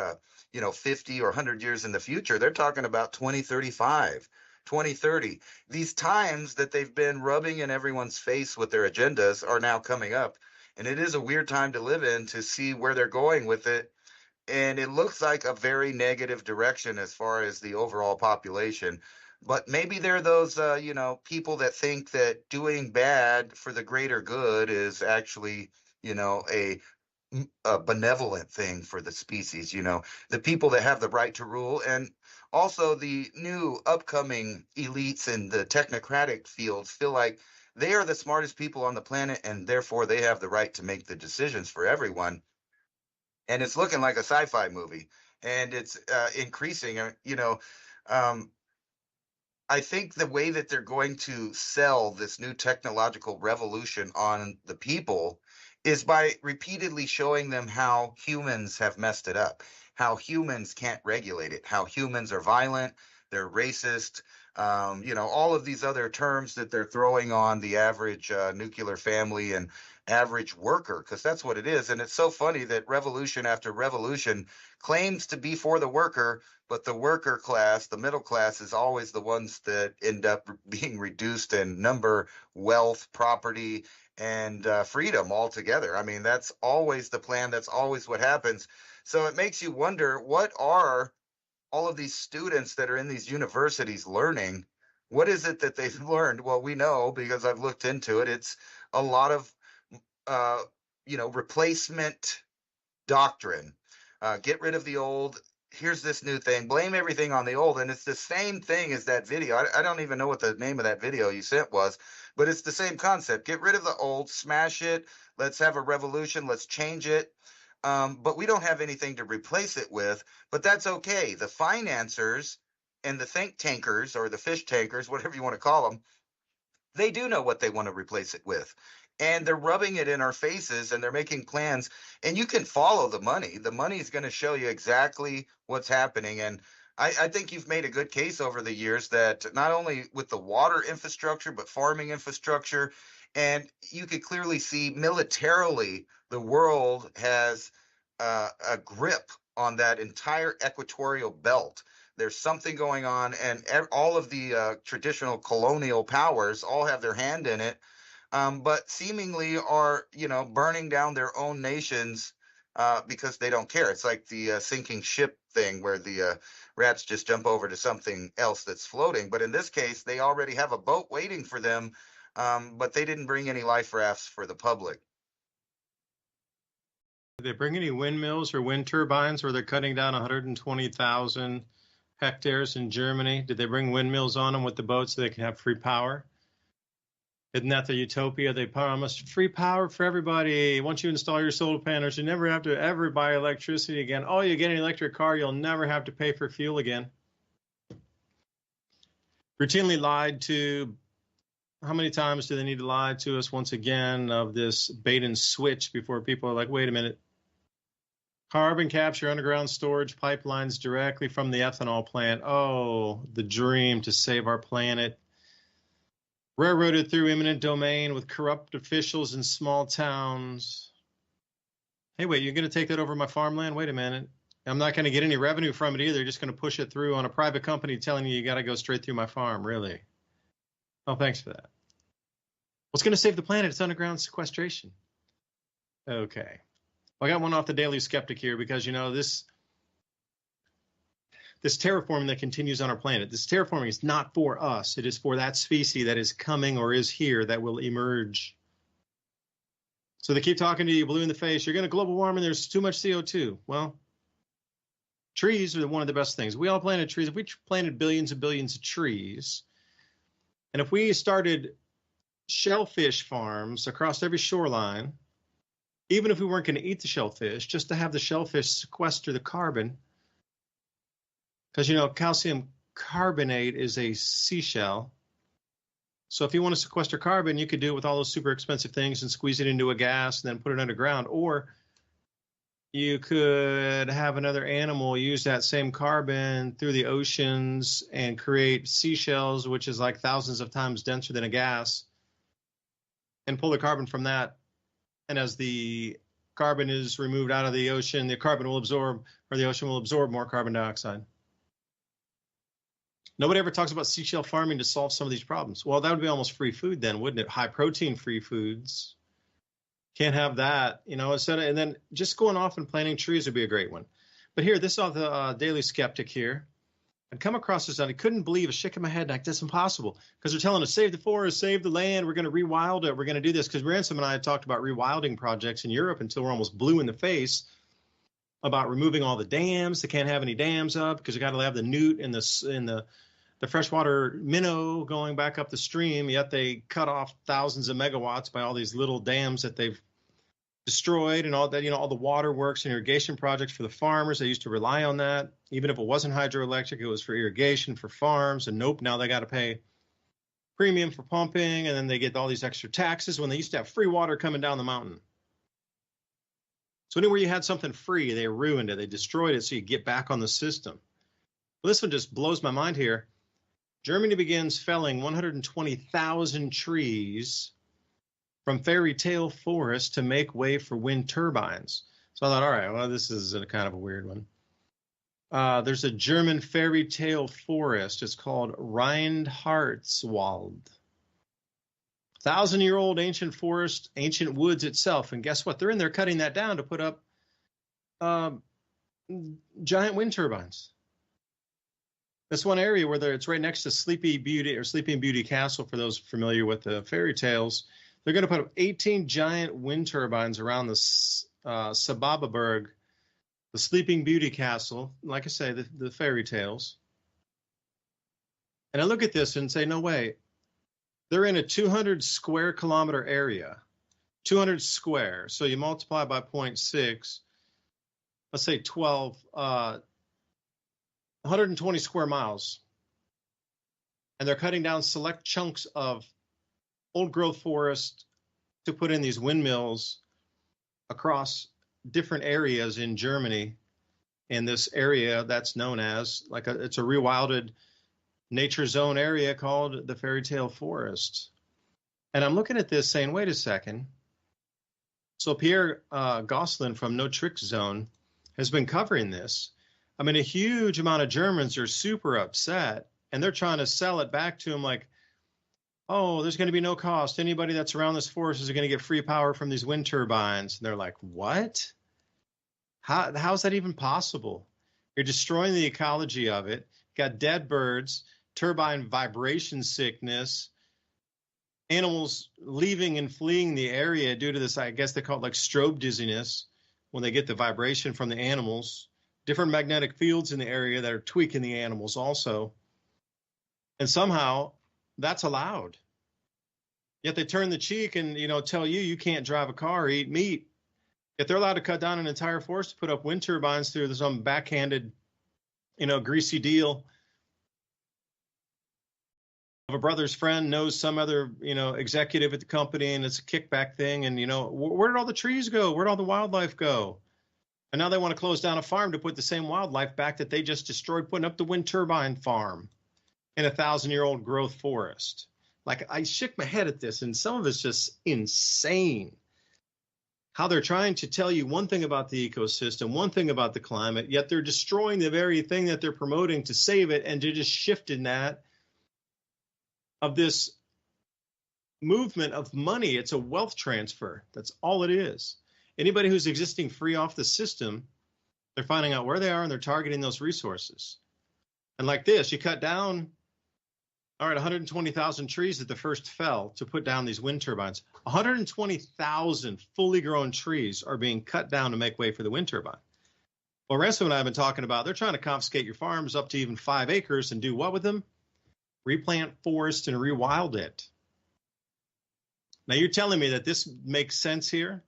50 or 100 years in the future. They're talking about 2035, 2030. These times that they've been rubbing in everyone's face with their agendas are now coming up, and it is a weird time to live in to see where they're going with it. And it looks like a very negative direction as far as the overall population. But maybe they're those, people that think that doing bad for the greater good is actually, a benevolent thing for the species. The people that have the right to rule, and also the new upcoming elites in the technocratic fields feel like they are the smartest people on the planet, and therefore they have the right to make the decisions for everyone. And it's looking like a sci-fi movie, and it's increasing. Um, I think the way that they're going to sell this new technological revolution on the people is by repeatedly showing them how humans have messed it up, how humans can't regulate it, how humans are violent, they're racist, all of these other terms that they're throwing on the average nuclear family and average worker, because that's what it is. And it's so funny that revolution after revolution claims to be for the worker, but the worker class, the middle class, is always the ones that end up being reduced in number, wealth, property, and freedom altogether. I mean, that's always the plan. That's always what happens. So it makes you wonder, what are all of these students that are in these universities learning? What is it that they've learned? Well, we know, because I've looked into it. It's a lot of, replacement doctrine. Get rid of the old. Here's this new thing. Blame everything on the old. And it's the same thing as that video. I don't even know what the name of that video you sent was, but it's the same concept. Get rid of the old, smash it. Let's have a revolution. Let's change it. But we don't have anything to replace it with. But that's okay. The financiers and the think tankers, or the fish tankers, whatever you want to call them, they do know what they want to replace it with. And they're rubbing it in our faces, and they're making plans. And you can follow the money. The money is going to show you exactly what's happening. And I think you've made a good case over the years that not only with the water infrastructure, but farming infrastructure. And you could clearly see militarily the world has a grip on that entire equatorial belt. There's something going on, and all of the traditional colonial powers all have their hand in it, but seemingly are, burning down their own nations because they don't care. It's like the sinking ship thing, where the rats just jump over to something else that's floating. But in this case, they already have a boat waiting for them, but they didn't bring any life rafts for the public. Did they bring any windmills or wind turbines where they're cutting down 120,000 hectares in Germany? Did they bring windmills on them with the boats so they can have free power? Isn't that the utopia they promised? Free power for everybody. Once you install your solar panels, you never have to ever buy electricity again. Oh, you get an electric car, you'll never have to pay for fuel again. Routinely lied to. How many times do they need to lie to us once again of this bait and switch before people are like, wait a minute. Carbon capture, underground storage pipelines directly from the ethanol plant. Oh, the dream to save our planet. Railroaded through eminent domain with corrupt officials in small towns. Hey, wait, you're going to take that over my farmland? Wait a minute. I'm not going to get any revenue from it either. Just going to push it through on a private company telling you got to go straight through my farm. Really? Oh, thanks for that. What's going to save the planet? It's underground sequestration. Okay. Well, I got one off the Daily Skeptic here because, you know, this terraforming that continues on our planet, this terraforming is not for us. It is for that species that is coming or is here that will emerge. So they keep talking to you blue in the face. You're going to global warming. There's too much CO2. Well, trees are one of the best things. We all planted trees. If we planted billions and billions of trees, and if we started shellfish farms across every shoreline, even if we weren't going to eat the shellfish, just to have the shellfish sequester the carbon, because, you know, calcium carbonate is a seashell. So if you want to sequester carbon, you could do it with all those super expensive things and squeeze it into a gas and then put it underground. Or you could have another animal use that same carbon through the oceans and create seashells, which is like thousands of times denser than a gas, and pull the carbon from that. And as the carbon is removed out of the ocean, the carbon will absorb, or the ocean will absorb more carbon dioxide. Nobody ever talks about seashell farming to solve some of these problems. Well, that would be almost free food then, wouldn't it? High protein free foods. Can't have that, you know, instead of, and then just going off and planting trees would be a great one. But here, this is the Daily Skeptic here. I'd come across this and I couldn't believe it, shaking my head like that's impossible, because they're telling us save the forest, save the land, we're going to rewild it, we're going to do this. Because Ransom and I had talked about rewilding projects in Europe until we're almost blue in the face about removing all the dams. They can't have any dams up because you got to have the newt and the freshwater minnow going back up the stream. Yet they cut off thousands of megawatts by all these little dams that they've destroyed, and all that, you know, all the waterworks and irrigation projects for the farmers. They used to rely on that. Even if it wasn't hydroelectric, it was for irrigation for farms. And nope, now they got to pay premium for pumping, and then they get all these extra taxes when they used to have free water coming down the mountain. So anywhere you had something free, they ruined it. They destroyed it so you get back on the system. Well, this one just blows my mind here. Germany begins felling 120,000 trees from fairy tale forests to make way for wind turbines. So I thought, all right, well, this is a kind of a weird one. There's a German fairy tale forest. It's called Reinhardtswald. 1,000-year-old ancient forest, ancient woods itself. And guess what? They're in there cutting that down to put up giant wind turbines. This one area where it's right next to Sleeping Beauty Castle, for those familiar with the fairy tales. They're going to put up 18 giant wind turbines around the Sabababerg, the Sleeping Beauty Castle, like I say, the fairy tales. And I look at this and say, no way. They're in a 200 square kilometer area, 200 square. So you multiply by 0.6, let's say 12, 120 square miles. And they're cutting down select chunks of old growth forest to put in these windmills across different areas in Germany, in this area that's known as it's a rewilded nature zone area called the fairy tale forest. And I'm looking at this saying, wait a second. So Pierre Gosselin from No Trick Zone has been covering this. I mean, a huge amount of Germans are super upset, and they're trying to sell it back to him like, oh, there's going to be no cost. Anybody that's around this forest is going to get free power from these wind turbines. And they're like, what? How's that even possible? You're destroying the ecology of it. Got dead birds, turbine vibration sickness, animals leaving and fleeing the area due to this, I guess they call it like strobe dizziness when they get the vibration from the animals. Different magnetic fields in the area that are tweaking the animals also. And somehow that's allowed. Yet they turn the cheek and, tell you can't drive a car or eat meat. Yet they're allowed to cut down an entire forest to put up wind turbines through some backhanded, greasy deal of a brother's friend knows some other, executive at the company, and it's a kickback thing. And, where did all the trees go? Where did all the wildlife go? And now they want to close down a farm to put the same wildlife back that they just destroyed, putting up the wind turbine farm in a 1,000-year-old growth forest. Like, I shook my head at this, and some of it's just insane. How they're trying to tell you one thing about the ecosystem, one thing about the climate, yet they're destroying the very thing that they're promoting to save it, and they're just shifting that of this movement of money. It's a wealth transfer. That's all it is. Anybody who's existing free off the system, they're finding out where they are and they're targeting those resources. And like this, you cut down, all right, 120,000 trees at the first fell to put down these wind turbines. 120,000 fully grown trees are being cut down to make way for the wind turbine. Well, Ransom and I have been talking about, they're trying to confiscate your farms up to even 5 acres and do what with them? Replant forest and rewild it. Now you're telling me that this makes sense here?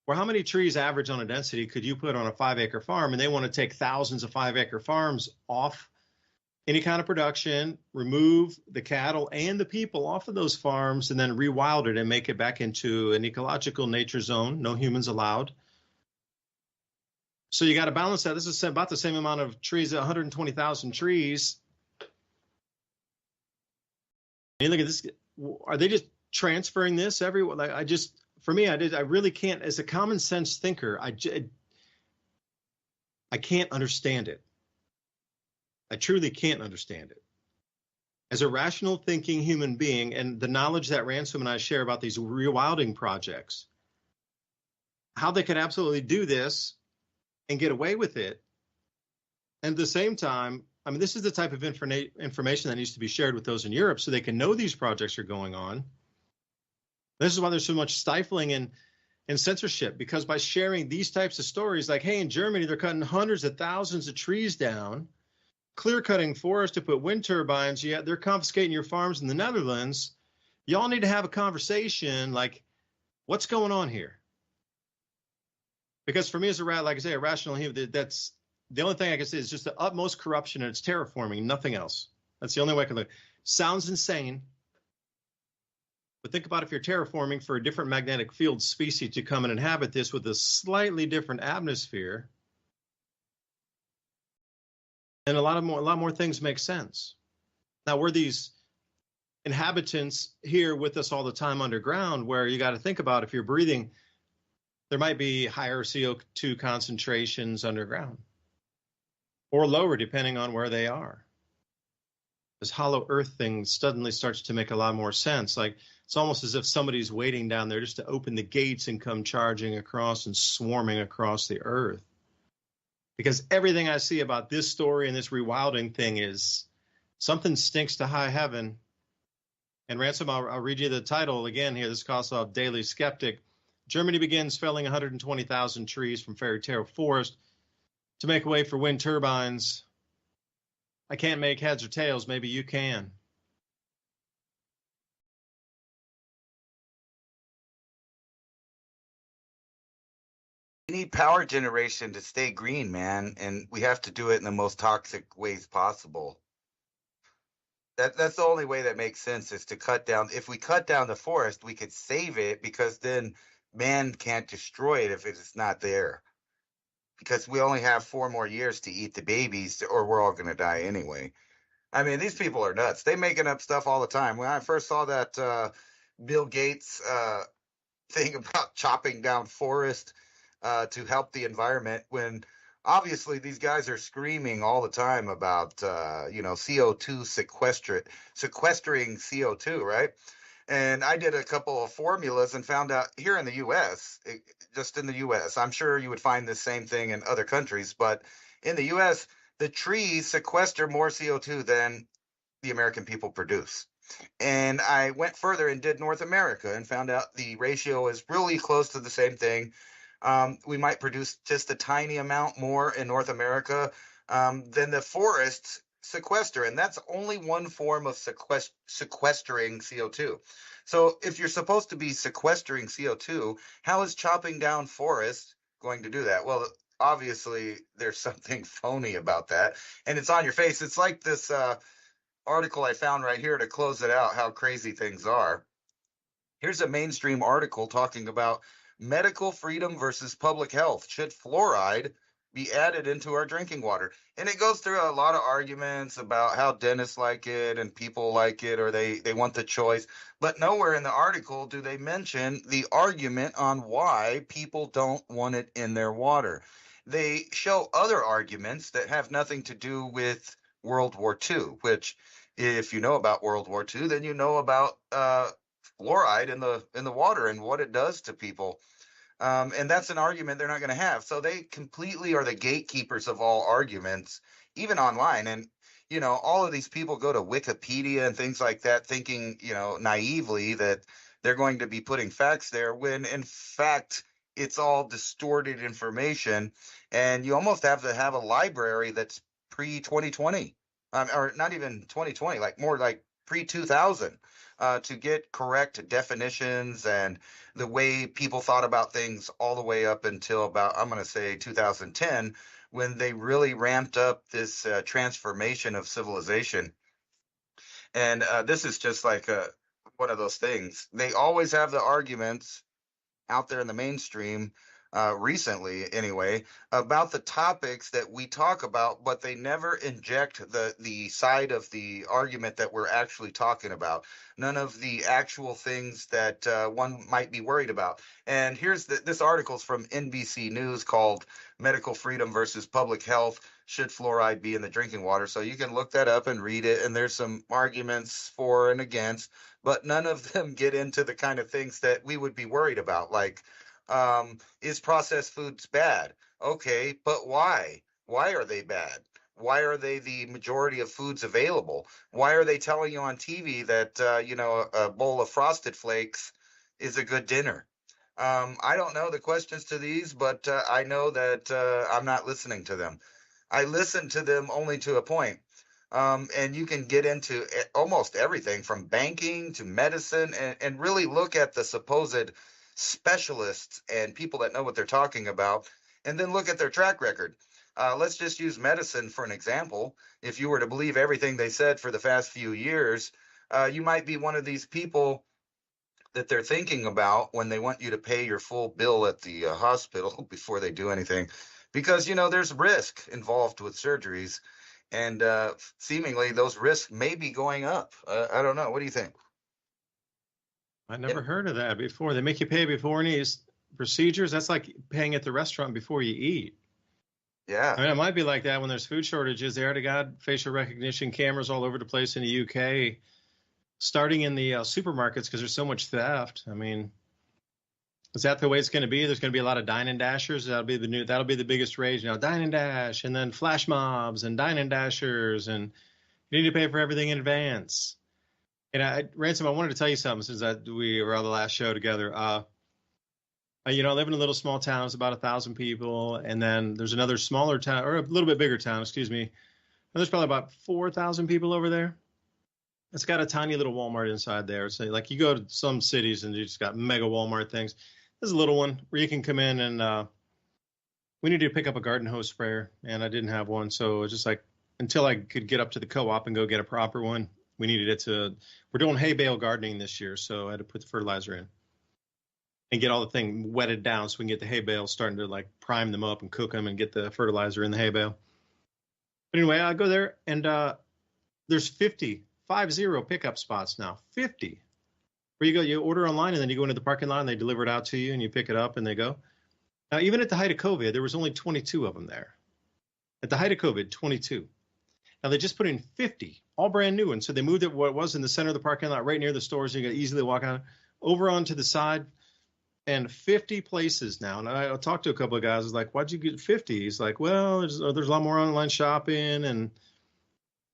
Well, how many trees average on a density could you put on a 5-acre farm? And they want to take thousands of 5-acre farms off any kind of production, remove the cattle and the people off of those farms, and then rewild it and make it back into an ecological nature zone, no humans allowed. So you got to balance that. This is about the same amount of trees, 120,000 trees. And look at this. Are they just transferring this everywhere? Like, for me, I really can't, as a common sense thinker, I can't understand it. I truly can't understand it. As a rational thinking human being, and the knowledge that Ransom and I share about these rewilding projects, how they could absolutely do this and get away with it. And at the same time, I mean, this is the type of information that needs to be shared with those in Europe so they can know these projects are going on. This is why there's so much stifling and censorship, because by sharing these types of stories, like, hey, in Germany, they're cutting hundreds of thousands of trees down, clear-cutting forests to put wind turbines, yet they're confiscating your farms in the Netherlands. Y'all need to have a conversation, like, what's going on here? Because for me as a rational human, that's the only thing I can say is just the utmost corruption, and it's terraforming, nothing else. That's the only way I can look. Sounds insane. But think about if you're terraforming for a different magnetic field species to come and inhabit this with a slightly different atmosphere, and a lot more things make sense. Now, we're these inhabitants here with us all the time underground, where you got to think about, if you're breathing, there might be higher CO2 concentrations underground or lower, depending on where they are. This hollow earth thing suddenly starts to make a lot more sense. Like, it's almost as if somebody's waiting down there just to open the gates and come charging across and swarming across the earth. Because everything I see about this story and this rewilding thing is something stinks to high heaven. And Ransom, I'll read you the title again here. This calls off Daily Skeptic. Germany begins felling 120,000 trees from fairy tale forest to make way for wind turbines. I can't make heads or tails. Maybe you can. We need power generation to stay green, man, and we have to do it in the most toxic ways possible. That's the only way that makes sense, is to cut down. If we cut down the forest, we could save it, because then man can't destroy it if it's not there. Because we only have 4 more years to eat the babies, or we're all going to die anyway. I mean, these people are nuts. They making up stuff all the time. When I first saw that Bill Gates thing about chopping down forest to help the environment, when obviously these guys are screaming all the time about CO2 sequestering CO2, right? And I did a couple of formulas and found out here in the U.S., just in the U.S., I'm sure you would find the same thing in other countries, but in the U.S., the trees sequester more CO2 than the American people produce. And I went further and did North America and found out the ratio is really close to the same thing. We might produce just a tiny amount more in North America than the forests sequester, and that's only one form of sequestering CO2. So if you're supposed to be sequestering CO2, how is chopping down forests going to do that? Well, obviously there's something phony about that, and it's on your face. It's like this article I found right here to close it out, how crazy things are. Here's a mainstream article talking about medical freedom versus public health. Should fluoride be added into our drinking water? And it goes through a lot of arguments about how dentists like it and people like it, or they want the choice. But nowhere in the article do they mention the argument on why people don't want it in their water. They show other arguments that have nothing to do with World War II, which, if you know about World War II, then you know about fluoride in the water and what it does to people. And that's an argument they're not going to have. So they completely are the gatekeepers of all arguments, even online. And all of these people go to Wikipedia and things like that, thinking naively that they're going to be putting facts there, when in fact it's all distorted information. And you almost have to have a library that's pre-2020, or not even 2020, like more like pre-2000. To get correct definitions and the way people thought about things all the way up until about, I'm going to say 2010, when they really ramped up this transformation of civilization. And this is just like one of those things. They always have the arguments out there in the mainstream, recently anyway, about the topics that we talk about, but they never inject the side of the argument that we're actually talking about. None of the actual things that one might be worried about. And here's this article's from NBC News called Medical Freedom versus Public Health. Should fluoride be in the drinking water? So you can look that up and read it. And there's some arguments for and against, but none of them get into the kind of things that we would be worried about, like, is processed foods bad? Okay, but why? Why are they bad? Why are they the majority of foods available? Why are they telling you on TV that a bowl of Frosted Flakes is a good dinner? I don't know the questions to these, but I know that I'm not listening to them. I listen to them only to a point. And you can get into almost everything from banking to medicine, and really look at the supposed specialists and people that know what they're talking about, and then look at their track record. Let's just use medicine for an example. If you were to believe everything they said for the past few years, you might be one of these people that they're thinking about when they want you to pay your full bill at the hospital before they do anything, because there's risk involved with surgeries, and seemingly those risks may be going up. I don't know. What do you think? I never heard of that before. They make you pay before any procedures. That's like paying at the restaurant before you eat. Yeah. I mean, it might be like that when there's food shortages. They already got facial recognition cameras all over the place in the UK, starting in the supermarkets, because there's so much theft. I mean, is that the way it's going to be? There's going to be a lot of dine and dashers. That'll be the biggest rage now. Dine and dash, and then flash mobs and dine and dashers, and you need to pay for everything in advance. And Ransom, I wanted to tell you something since we were on the last show together. I live in a little small town. It's about 1,000 people. And then there's another smaller town, or a little bit bigger town, excuse me. And there's probably about 4,000 people over there. It's got a tiny little Walmart inside there. So like you go to some cities and you just got mega Walmart things. There's a little one where you can come in and we needed to pick up a garden hose sprayer, and I didn't have one. So it was just like, until I could get up to the co-op and go get a proper one, we needed it we're doing hay bale gardening this year, so I had to put the fertilizer in and get all the thing wetted down so we can get the hay bales starting to like prime them up and cook them and get the fertilizer in the hay bale. But anyway, I go there and there's 50 pickup spots now, 50. Where you order online and then you go into the parking lot and they deliver it out to you and you pick it up and they go. Now, even at the height of COVID, there was only 22 of them there. At the height of COVID, 22. Now, they just put in 50, all brand new. And so they moved it what was in the center of the parking lot, right near the stores. You could easily walk out over onto the side, and 50 places now. And I talked to a couple of guys. I was like, why'd you get 50? He's like, well, there's a lot more online shopping. And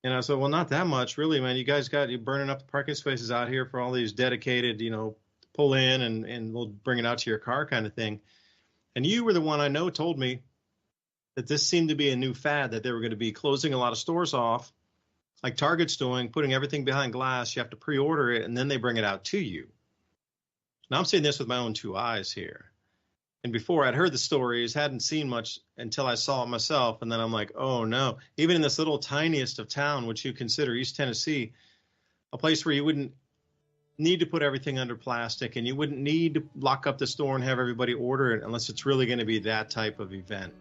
I said, well, not that much, really, man. You guys you're burning up the parking spaces out here for all these dedicated, pull in and we'll bring it out to your car kind of thing. And you were the one I know told me that this seemed to be a new fad, that they were going to be closing a lot of stores off like Target's doing, putting everything behind glass. You have to pre-order it, and then they bring it out to you. Now, I'm seeing this with my own two eyes here. And before, I'd heard the stories, hadn't seen much until I saw it myself. And then I'm like, oh, no. Even in this little tiniest of town, which you consider East Tennessee, a place where you wouldn't need to put everything under plastic and you wouldn't need to lock up the store and have everybody order it unless it's really going to be that type of event.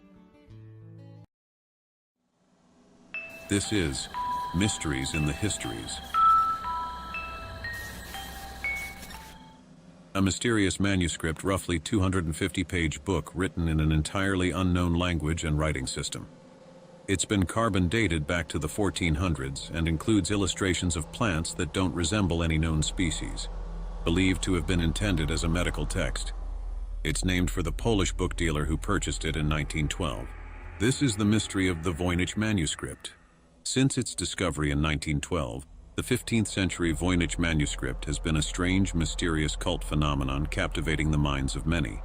This is Mysteries in the Histories. A mysterious manuscript, roughly 250-page book written in an entirely unknown language and writing system. It's been carbon dated back to the 1400s and includes illustrations of plants that don't resemble any known species, believed to have been intended as a medical text. It's named for the Polish book dealer who purchased it in 1912. This is the mystery of the Voynich manuscript. Since its discovery in 1912, the 15th century Voynich manuscript has been a strange, mysterious cult phenomenon captivating the minds of many.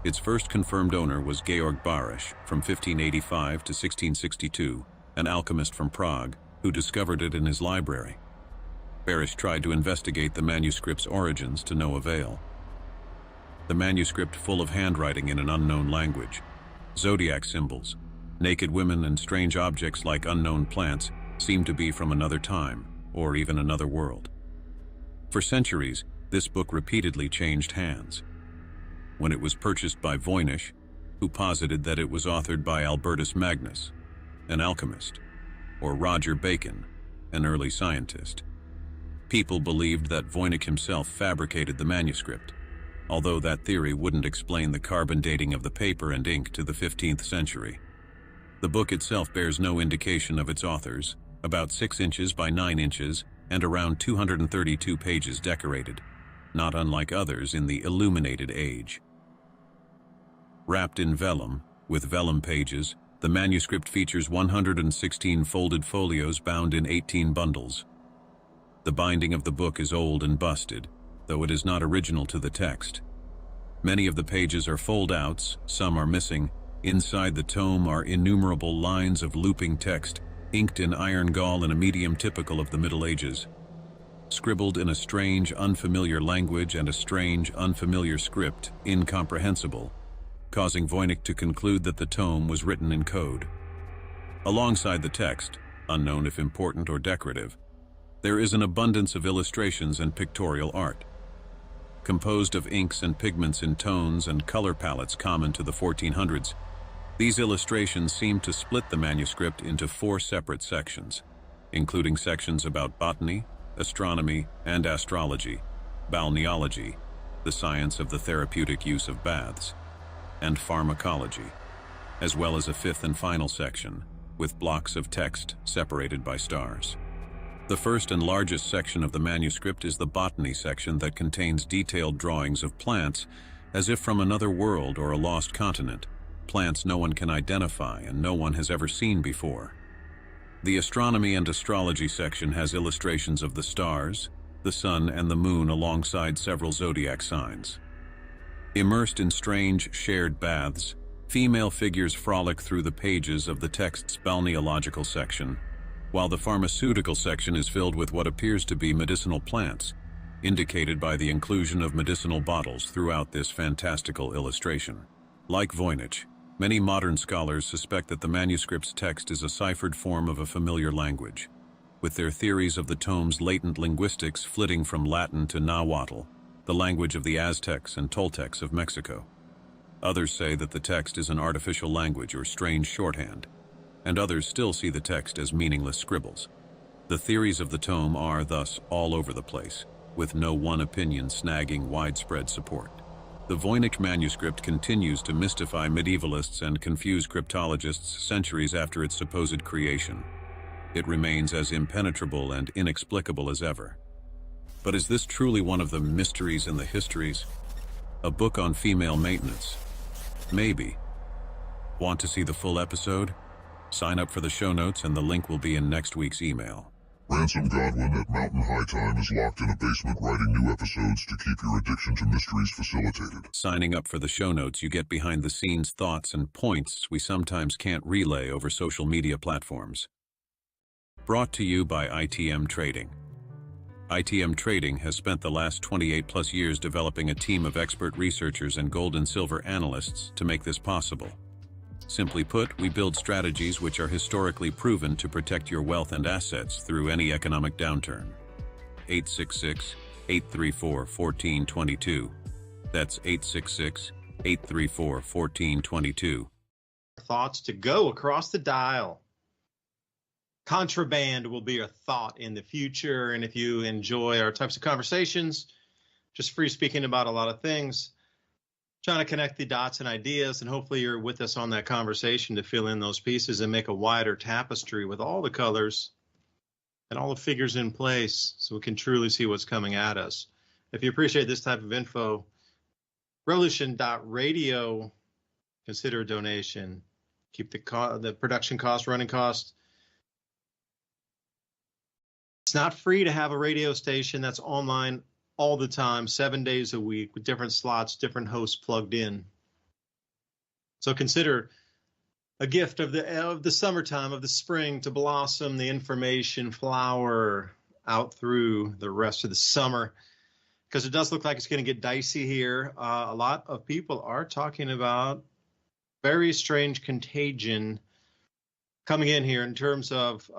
Its first confirmed owner was Georg Barisch from 1585 to 1662, an alchemist from Prague who discovered it in his library. Barisch tried to investigate the manuscript's origins to no avail. The manuscript, full of handwriting in an unknown language, zodiac symbols, naked women and strange objects like unknown plants, seemed to be from another time, or even another world. For centuries, this book repeatedly changed hands. When it was purchased by Voynich, who posited that it was authored by Albertus Magnus, an alchemist, or Roger Bacon, an early scientist. People believed that Voynich himself fabricated the manuscript, although that theory wouldn't explain the carbon dating of the paper and ink to the 15th century. The book itself bears no indication of its authors, about 6 inches by 9 inches and around 232 pages decorated, not unlike others in the illuminated age. Wrapped in vellum, with vellum pages, the manuscript features 116 folded folios bound in 18 bundles. The binding of the book is old and busted, though it is not original to the text. Many of the pages are fold-outs, some are missing. Inside the tome are innumerable lines of looping text, inked in iron gall in a medium typical of the Middle Ages, scribbled in a strange, unfamiliar language and a strange, unfamiliar script, incomprehensible, causing Voynich to conclude that the tome was written in code. Alongside the text, unknown if important or decorative, there is an abundance of illustrations and pictorial art. Composed of inks and pigments in tones and color palettes common to the 1400s, these illustrations seem to split the manuscript into 4 separate sections, including sections about botany, astronomy and astrology, balneology, the science of the therapeutic use of baths, and pharmacology, as well as a 5th and final section, with blocks of text separated by stars. The first and largest section of the manuscript is the botany section that contains detailed drawings of plants as if from another world or a lost continent, plants no one can identify and no one has ever seen before. The astronomy and astrology section has illustrations of the stars, the sun and the moon alongside several zodiac signs. Immersed in strange, shared baths, female figures frolic through the pages of the text's balneological section, while the pharmaceutical section is filled with what appears to be medicinal plants, indicated by the inclusion of medicinal bottles throughout this fantastical illustration. Like Voynich, many modern scholars suspect that the manuscript's text is a ciphered form of a familiar language, with their theories of the tome's latent linguistics flitting from Latin to Nahuatl, the language of the Aztecs and Toltecs of Mexico. Others say that the text is an artificial language or strange shorthand, and others still see the text as meaningless scribbles. The theories of the tome are, thus, all over the place, with no one opinion snagging widespread support. The Voynich manuscript continues to mystify medievalists and confuse cryptologists centuries after its supposed creation. It remains as impenetrable and inexplicable as ever. But is this truly one of the mysteries in the histories? A book on female maintenance? Maybe. Want to see the full episode? Sign up for the show notes and the link will be in next week's email. Ransom Godwin at Mountain High Time is locked in a basement writing new episodes to keep your addiction to mysteries facilitated. Signing up for the show notes, you get behind-the-scenes thoughts and points we sometimes can't relay over social media platforms. Brought to you by ITM Trading. ITM Trading has spent the last 28 plus years developing a team of expert researchers and gold and silver analysts to make this possible. Simply put, we build strategies which are historically proven to protect your wealth and assets through any economic downturn. 866-834-1422. That's 866-834-1422. Thoughts to go across the dial. Contraband will be a thought in the future, and if you enjoy our types of conversations, just free speaking about a lot of things, trying to connect the dots and ideas, and hopefully you're with us on that conversation to fill in those pieces and make a wider tapestry with all the colors and all the figures in place so we can truly see what's coming at us. If you appreciate this type of info, revolution.radio, consider a donation. Keep the production cost, running cost. It's not free to have a radio station that's online all the time, 7 days a week, with different slots, different hosts plugged in. So consider a gift of the summertime, of the spring, to blossom the information flower out through the rest of the summer, because it does look like it's going to get dicey here. A lot of people are talking about very strange contagion coming in here in terms of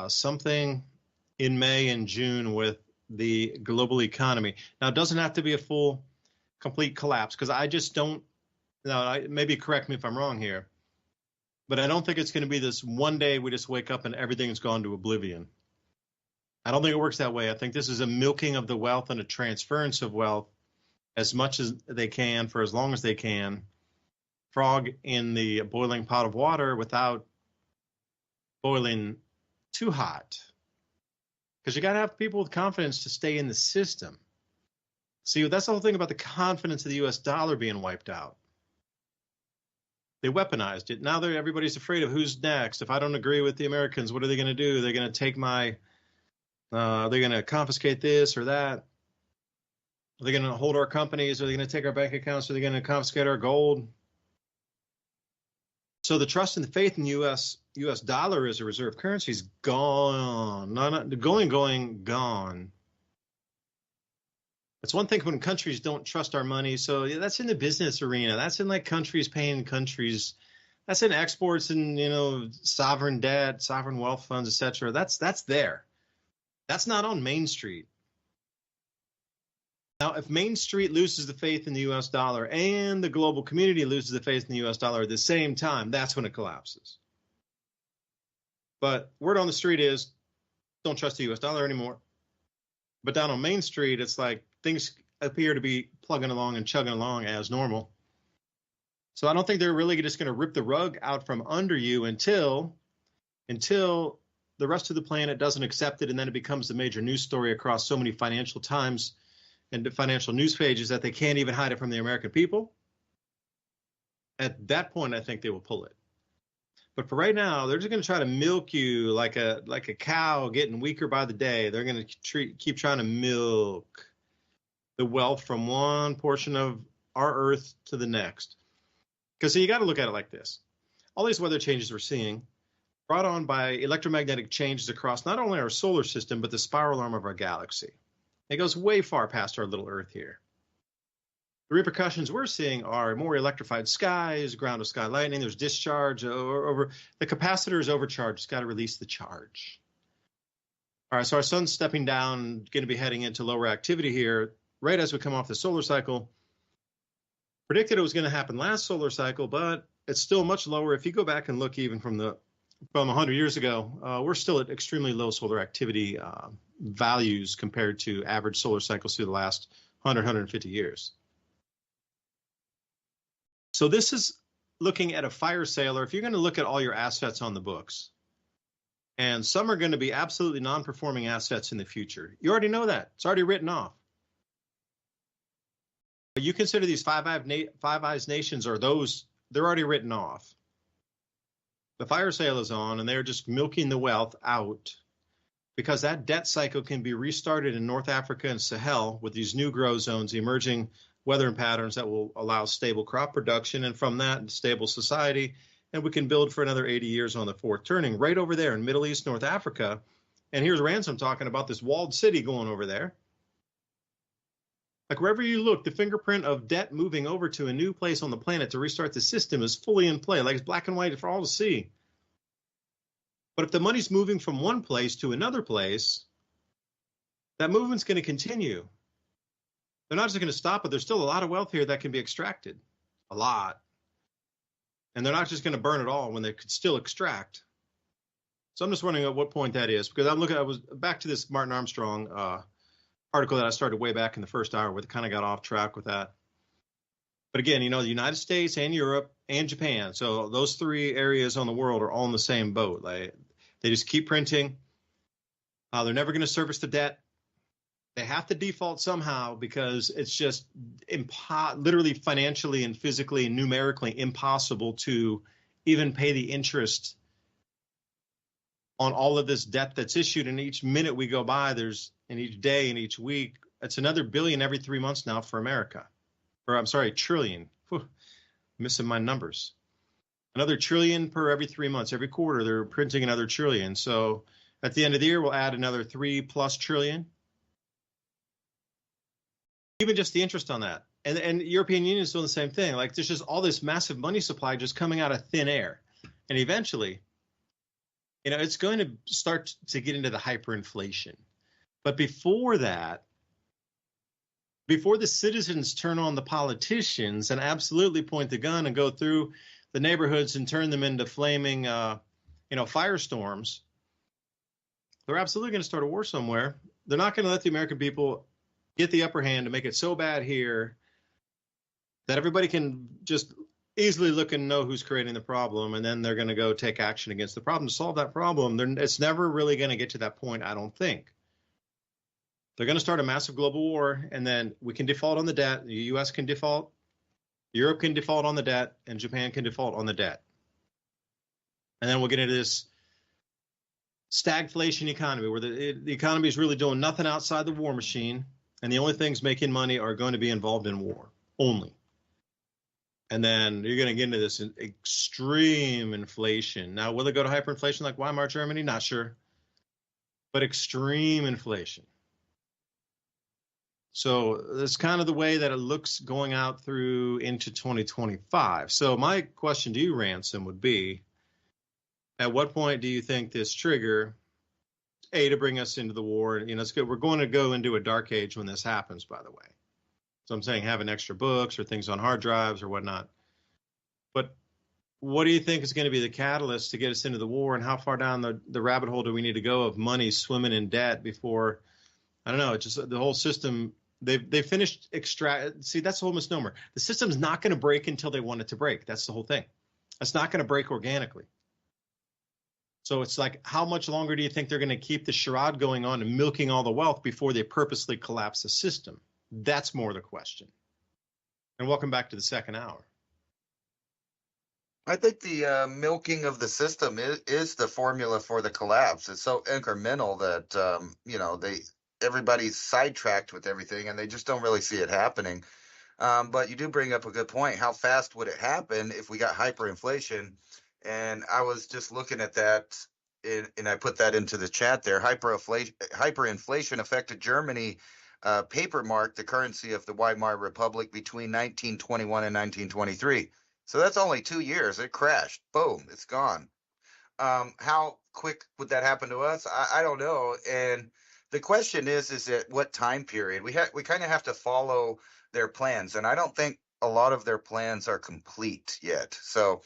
something in May and June with the global economy. Now, it doesn't have to be a full, complete collapse, because I just don't, maybe correct me if I'm wrong here, but I don't think it's going to be this one day we just wake up and everything's gone to oblivion. I don't think it works that way. I think this is a milking of the wealth and a transference of wealth as much as they can for as long as they can. Frog in the boiling pot of water without boiling too hot. Because you got to have people with confidence to stay in the system. See, that's the whole thing about the confidence of the U.S. dollar being wiped out. They weaponized it. Now everybody's afraid of who's next. If I don't agree with the Americans, what are they going to do? They're going to take they're going to confiscate this or that. Are they going to hold our companies? Are they going to take our bank accounts? Are they going to confiscate our gold? So the trust and the faith in the U.S. dollar as a reserve currency is gone. Gone. It's one thing when countries don't trust our money. So that's in the business arena. That's in like countries paying countries. That's in exports and, sovereign debt, sovereign wealth funds, etc. That's there. That's not on Main Street. Now, if Main Street loses the faith in the U.S. dollar and the global community loses the faith in the U.S. dollar at the same time, that's when it collapses. But word on the street is don't trust the U.S. dollar anymore. But down on Main Street, it's like things appear to be plugging along and chugging along as normal. So I don't think they're really just going to rip the rug out from under you until the rest of the planet doesn't accept it, and then it becomes the major news story across so many Financial Times and financial news pages that they can't even hide it from the American people. At that point, I think they will pull it. But for right now, they're just going to try to milk you like a cow getting weaker by the day. They're going to keep trying to milk the wealth from one portion of our Earth to the next. Because you got to look at it like this. All these weather changes we're seeing brought on by electromagnetic changes across not only our solar system, but the spiral arm of our galaxy. It goes way far past our little Earth here. The repercussions we're seeing are more electrified skies, ground to sky lightning. There's discharge over the capacitor is overcharged. It's got to release the charge. All right, so our sun's stepping down, going to be heading into lower activity here right as we come off the solar cycle. Predicted it was going to happen last solar cycle, but it's still much lower. If you go back and look even from 100 years ago, we're still at extremely low solar activity values compared to average solar cycles through the last 150 years. So this is looking at a fire sale, or if you're going to look at all your assets on the books, and some are going to be absolutely non-performing assets in the future. You already know that. It's already written off. But you consider these Five Eyes nations, or those, they're already written off. The fire sale is on, and they're just milking the wealth out because that debt cycle can be restarted in North Africa and Sahel with these new grow zones, emerging weather patterns that will allow stable crop production, and from that, stable society. And we can build for another 80 years on the fourth turning. Right over there in Middle East, North Africa, And here's Ransom talking about this walled city going over there. Like wherever you look, the fingerprint of debt moving over to a new place on the planet to restart the system is fully in play. Like it's black and white for all to see. But if the money's moving from one place to another place, that movement's going to continue. They're not just going to stop, but there's still a lot of wealth here that can be extracted. A lot. And they're not just going to burn it all when they could still extract. So I'm just wondering at what point that is, because I was back to this Martin Armstrong article that I started way back in the first hour where they kind of got off track with that. But again, the United States and Europe and Japan, so those three areas on the world are all in the same boat. Like, they just keep printing. They're never going to service the debt. They have to default somehow because it's just literally financially and physically and numerically impossible to even pay the interest on all of this debt that's issued. And each minute we go by, and each day and each week, it's another billion every 3 months now for America. Or I'm sorry, trillion. Whew, missing my numbers. Another trillion per every 3 months. Every quarter, they're printing another trillion. So at the end of the year, we'll add another 3+ trillion. Even just the interest on that. And the European Union is doing the same thing. Like there's just all this massive money supply just coming out of thin air. And eventually, it's going to start to get into the hyperinflation. But before that, before the citizens turn on the politicians and absolutely point the gun and go through the neighborhoods and turn them into flaming, firestorms, they're absolutely going to start a war somewhere. They're not going to let the American people get the upper hand to make it so bad here that everybody can just easily look and know who's creating the problem, and then they're going to go take action against the problem to solve that problem. It's never really going to get to that point, I don't think. They're going to start a massive global war, and then we can default on the debt. The U.S. can default, Europe can default on the debt, and Japan can default on the debt. And then we'll get into this stagflation economy where the economy is really doing nothing outside the war machine, and the only things making money are going to be involved in war only. And then you're going to get into this extreme inflation. Now, will it go to hyperinflation like Weimar Germany? Not sure. But extreme inflation. So that's kind of the way that it looks going out through into 2025. So my question to you, Ransom, would be, at what point do you think this trigger, to bring us into the war? It's good. We're going to go into a dark age when this happens, by the way. So I'm saying having extra books or things on hard drives or whatnot. But what do you think is going to be the catalyst to get us into the war, and how far down the rabbit hole do we need to go of money swimming in debt before, I don't know, it's just the whole system, they finished see, that's the whole misnomer. The system's not going to break until they want it to break. That's the whole thing. It's not going to break organically. So it's like, how much longer do you think they're going to keep the charade going on and milking all the wealth before they purposely collapse the system? That's more the question. And welcome back to the second hour. I think the milking of the system is the formula for the collapse. It's so incremental that everybody's sidetracked with everything, and they just don't really see it happening. But you do bring up a good point. How fast would it happen if we got hyperinflation? And I was just looking at that, and I put that into the chat there. Hyperinflation affected Germany. Paper marked the currency of the Weimar Republic between 1921 and 1923. So that's only 2 years. It crashed. Boom, it's gone. How quick would that happen to us? I don't know. And the question is at what time period? We kind of have to follow their plans. And I don't think a lot of their plans are complete yet. So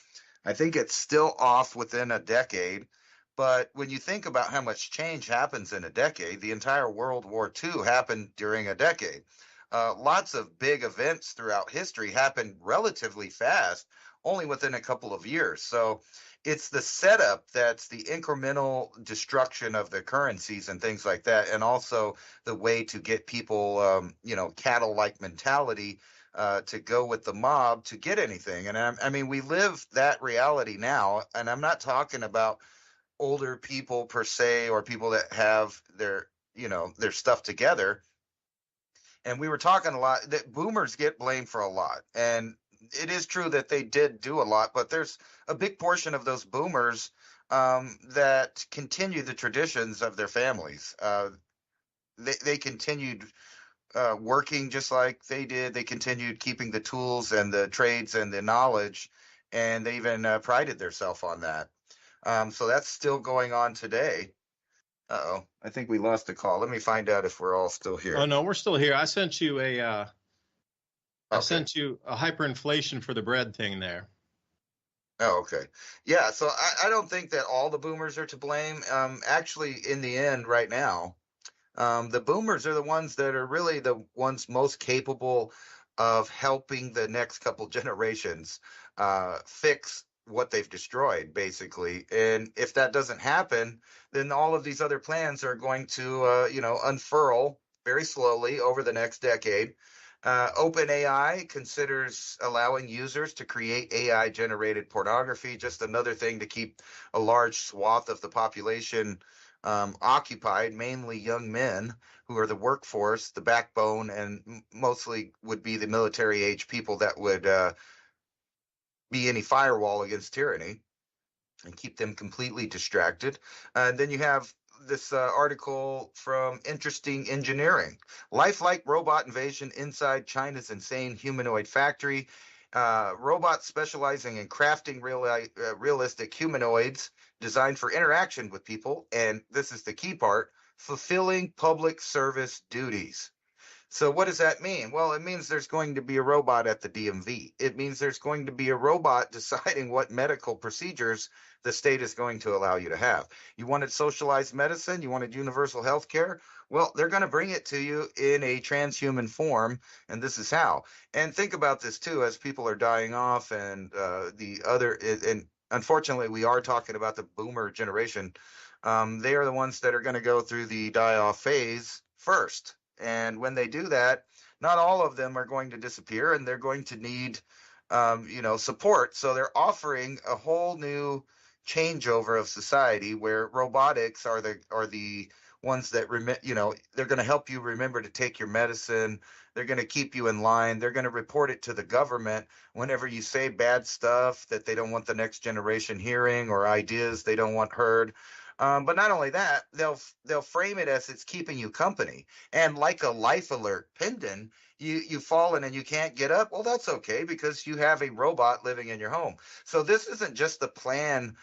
I think it's still off within a decade. But when you think about how much change happens in a decade, the entire World War II happened during a decade. Lots of big events throughout history happened relatively fast, only within a couple of years. So it's the setup that's the incremental destruction of the currencies and things like that, and also the way to get people, cattle-like mentality to go with the mob to get anything. And I mean, we live that reality now, and I'm not talking about older people per se, or people that have their stuff together. And we were talking a lot that boomers get blamed for a lot. And it is true that they did do a lot, but there's a big portion of those boomers that continue the traditions of their families. They continued working just like they did. They continued keeping the tools and the trades and the knowledge, and they even prided themselves on that. So that's still going on today. Uh-oh, I think we lost the call. Let me find out if we're all still Oh here. no, we're still here. I sent you I Okay. sent you a hyperinflation for the bread thing there. Oh, okay. Yeah, so I don't think that all the boomers are to blame. Actually, in the end, right now, the boomers are the ones that are really the ones most capable of helping the next couple generations fix what they've destroyed, basically. And if that doesn't happen, then all of these other plans are going to, unfurl very slowly over the next decade. OpenAI considers allowing users to create AI generated pornography, just another thing to keep a large swath of the population occupied, mainly young men who are the workforce, the backbone, and mostly would be the military age people that would be any firewall against tyranny and keep them completely distracted. And then you have this article from Interesting Engineering. Lifelike robot invasion inside China's insane humanoid factory. Robots specializing in crafting realistic humanoids designed for interaction with people. And this is the key part, fulfilling public service duties. So what does that mean? Well, it means there's going to be a robot at the DMV. It means there's going to be a robot deciding what medical procedures the state is going to allow you to have. You wanted socialized medicine, you wanted universal health care. Well, they're going to bring it to you in a transhuman form, and this is how. And think about this too, as people are dying off, and and unfortunately, we are talking about the boomer generation. They are the ones that are going to go through the die-off phase first. And when they do that, not all of them are going to disappear, and they're going to need, support. So they're offering a whole new changeover of society where robotics are the ones that they're going to help you remember to take your medicine. They're going to keep you in line. They're going to report it to the government whenever you say bad stuff that they don't want the next generation hearing, or ideas they don't want heard. But not only that, they'll frame it as it's keeping you company. And like a life alert pendant, you've fallen and you can't get up. Well, that's okay because you have a robot living in your home. So this isn't just the plan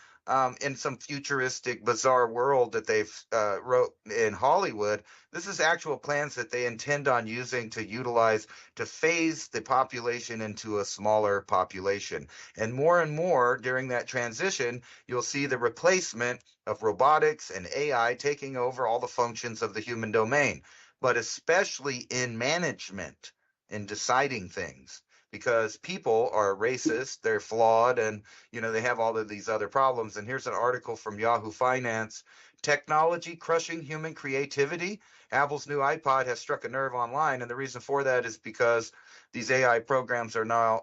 in some futuristic, bizarre world that they've wrote in Hollywood. This is actual plans that they intend on using to utilize to phase the population into a smaller population. And more during that transition, you'll see the replacement of robotics and AI taking over all the functions of the human domain, but especially in management, in deciding things, because people are racist, they're flawed, and they have all of these other problems. And here's an article from Yahoo Finance: technology crushing human creativity. Apple's new iPod has struck a nerve online, and the reason for that is because these AI programs are now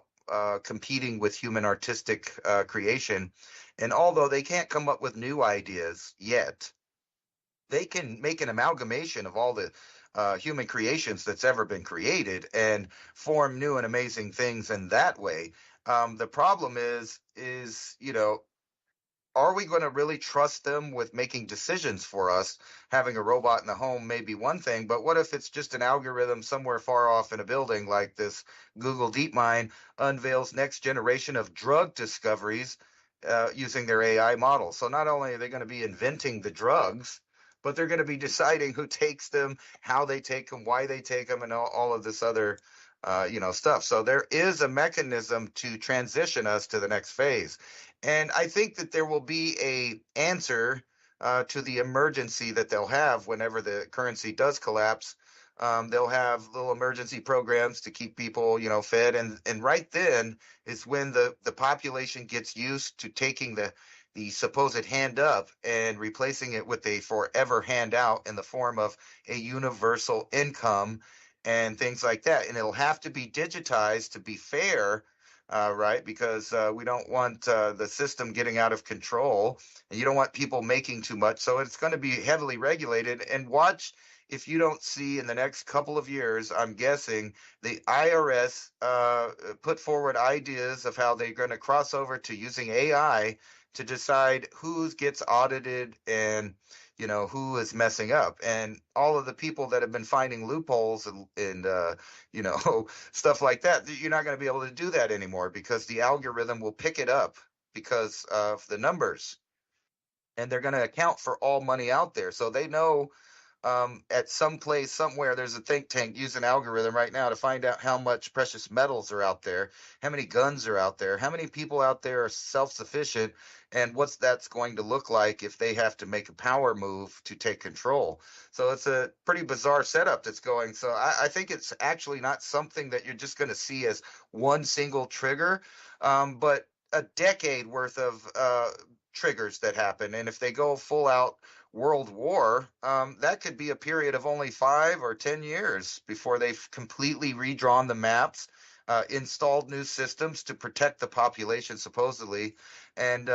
competing with human artistic creation. And although they can't come up with new ideas yet, they can make an amalgamation of all the human creations that's ever been created and form new and amazing things in that way. The problem is, are we going to really trust them with making decisions for us? Having a robot in the home may be one thing, but what if it's just an algorithm somewhere far off in a building, like this Google DeepMind unveils next generation of drug discoveries using their AI model? So not only are they going to be inventing the drugs, but they're going to be deciding who takes them, how they take them, why they take them, and all of this other stuff. So there is a mechanism to transition us to the next phase. And I think that there will be a answer to the emergency that they'll have whenever the currency does collapse. They'll have little emergency programs to keep people, fed. And right then is when the population gets used to taking the supposed hand up and replacing it with a forever handout in the form of a universal income and things like that. And it'll have to be digitized to be fair, right? Because we don't want the system getting out of control, and you don't want people making too much. So it's going to be heavily regulated. And watch if you don't see in the next couple of years, I'm guessing the IRS put forward ideas of how they're going to cross over to using AI to decide who gets audited and who is messing up. And all of the people that have been finding loopholes and stuff like that, you're not going to be able to do that anymore because the algorithm will pick it up because of the numbers, and they're going to account for all money out there. So they know at some place somewhere there's a think tank using algorithm right now to find out how much precious metals are out there, how many guns are out there, how many people out there are self-sufficient, and what's that's going to look like if they have to make a power move to take control. So it's a pretty bizarre setup that's going. So I think it's actually not something that you're just going to see as one single trigger, but a decade worth of triggers that happen. And if they go full out world war, that could be a period of only 5 or 10 years before they've completely redrawn the maps, installed new systems to protect the population supposedly, and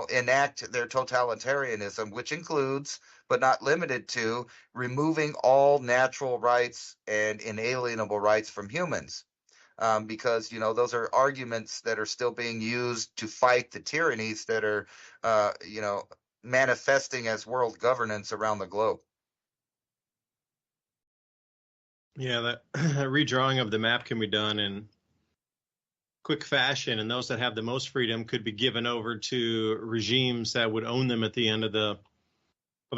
enact their totalitarianism, which includes but not limited to removing all natural rights and inalienable rights from humans. Because those are arguments that are still being used to fight the tyrannies that are manifesting as world governance around the globe. Yeah, that redrawing of the map can be done in quick fashion, and those that have the most freedom could be given over to regimes that would own them at the end of the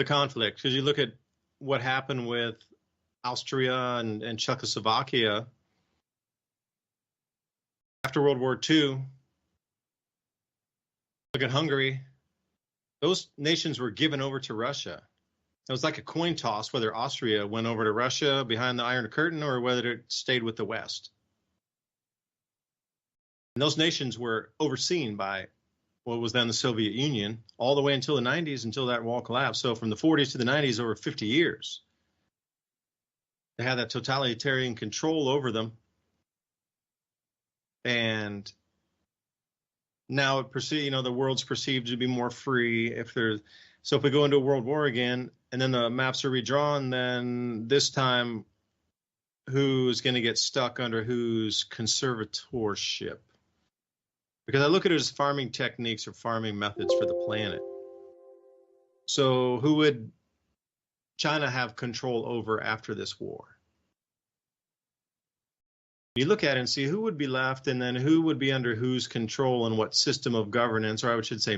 conflict. Because you look at what happened with Austria and Czechoslovakia after World War II. Look at Hungary. Those nations were given over to Russia. It was like a coin toss whether Austria went over to Russia behind the Iron Curtain or whether it stayed with the West. And those nations were overseen by what was then the Soviet Union all the way until the 90s, until that wall collapsed. So from the 40s to the 90s, over 50 years, they had that totalitarian control over them. And now the world's perceived to be more free. So if we go into a world war again, and then the maps are redrawn, then this time, who's going to get stuck under whose conservatorship? Because I look at it as farming techniques or farming methods for the planet. So who would China have control over after this war? You look at it and see who would be left, and then who would be under whose control and what system of governance, or I should say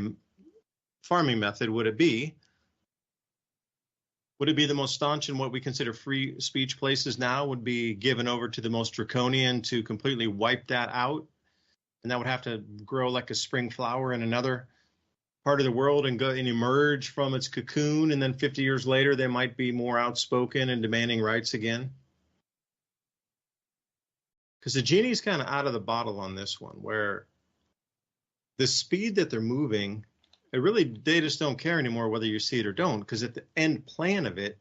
farming method, would it be? Would it be the most staunch in what we consider free speech places now would be given over to the most draconian to completely wipe that out? And that would have to grow like a spring flower in another part of the world and go and emerge from its cocoon. And then 50 years later, they might be more outspoken and demanding rights again. Because the genie's kind of out of the bottle on this one, where the speed that they're moving, they just don't care anymore whether you see it or don't, because at the end plan of it,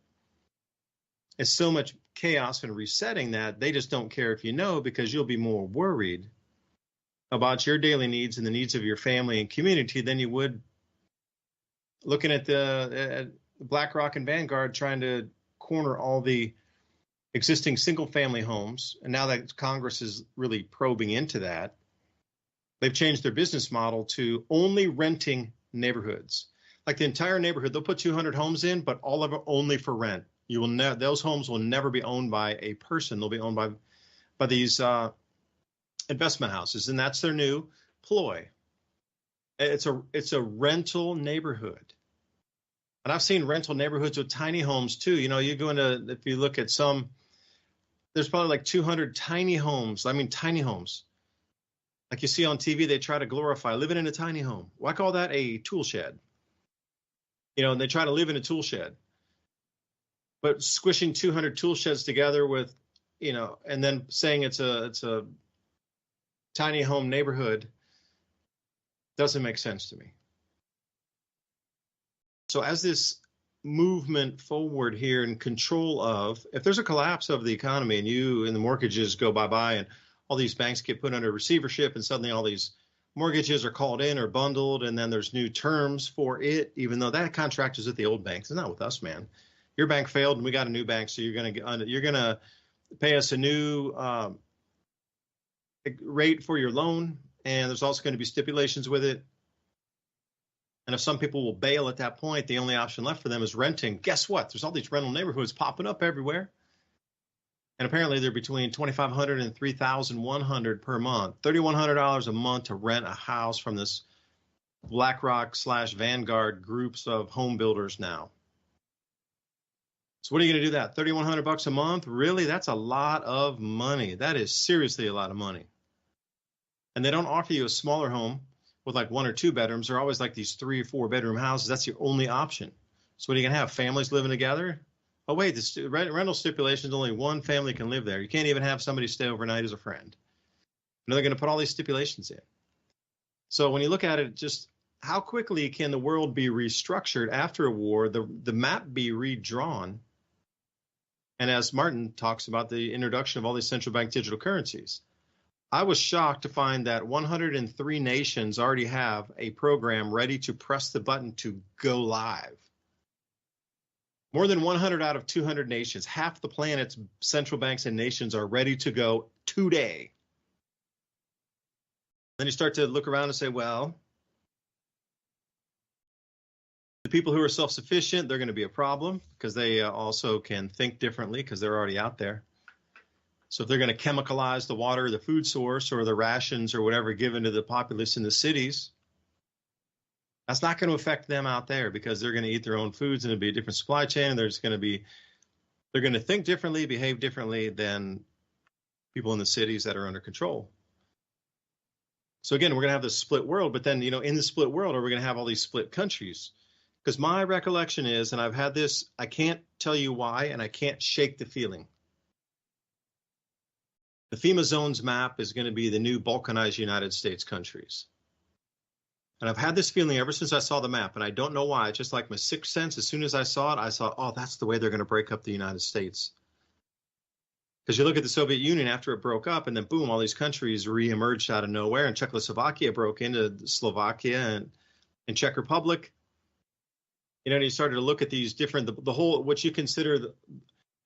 it's so much chaos and resetting that they just don't care if you know, because you'll be more worried about your daily needs and the needs of your family and community than you would looking at the BlackRock and Vanguard trying to corner all the existing single-family homes. And now that Congress is really probing into that, they've changed their business model to only renting neighborhoods. Like the entire neighborhood, they'll put 200 homes in, but all of it only for rent. Those homes will never be owned by a person. They'll be owned by these investment houses, and that's their new ploy. It's a rental neighborhood. And I've seen rental neighborhoods with tiny homes too. You go into, if you look at some, there's probably like 200 tiny homes. I mean, tiny homes. Like you see on TV, they try to glorify living in a tiny home. Well, I call that a tool shed. And they try to live in a tool shed. But squishing 200 tool sheds together with, and then saying it's a tiny home neighborhood doesn't make sense to me. So as this movement forward here in control of, if there's a collapse of the economy and the mortgages go bye-bye and all these banks get put under receivership and suddenly all these mortgages are called in or bundled, and then there's new terms for it, even though that contract is with the old banks. It's not with us, man. Your bank failed and we got a new bank, so you're gonna pay us a new rate for your loan, and there's also going to be stipulations with it. And if some people will bail at that point, the only option left for them is renting. Guess what? There's all these rental neighborhoods popping up everywhere. And apparently they're between $2,500 and $3,100 per month, $3,100 a month to rent a house from this BlackRock/Vanguard groups of home builders now. So what are you going to do that? $3,100 a month? Really? That's a lot of money. That is seriously a lot of money. And they don't offer you a smaller home with like 1 or 2 bedrooms. They're always like these 3 or 4 bedroom houses. That's your only option. So what are you going to have? Families living together? Oh, wait, the rental stipulation is only 1 family can live there. You can't even have somebody stay overnight as a friend. And they're going to put all these stipulations in. So when you look at it, just how quickly can the world be restructured after a war, the map be redrawn? And as Martin talks about the introduction of all these central bank digital currencies, I was shocked to find that 103 nations already have a program ready to press the button to go live. More than 100 out of 200 nations, half the planet's central banks and nations are ready to go today. Then you start to look around and say, well, the people who are self-sufficient, they're going to be a problem because they also can think differently because they're already out there. So if they're going to chemicalize the water, the food source, or the rations or whatever given to the populace in the cities, that's not going to affect them out there because they're going to eat their own foods and it'll be a different supply chain. And they're going to think differently, behave differently than people in the cities that are under control. So again, we're going to have this split world, but then, in the split world, are we going to have all these split countries? Because my recollection is, and I've had this, I can't tell you why, and I can't shake the feeling. The FEMA zones map is going to be the new balkanized United States countries. And I've had this feeling ever since I saw the map, and I don't know why. It's just like my sixth sense. As soon as I saw it, I thought, oh, that's the way they're going to break up the United States. Because you look at the Soviet Union after it broke up, and then boom, all these countries reemerged out of nowhere, and Czechoslovakia broke into Slovakia and Czech Republic. And you started to look at these different, the whole, what you consider,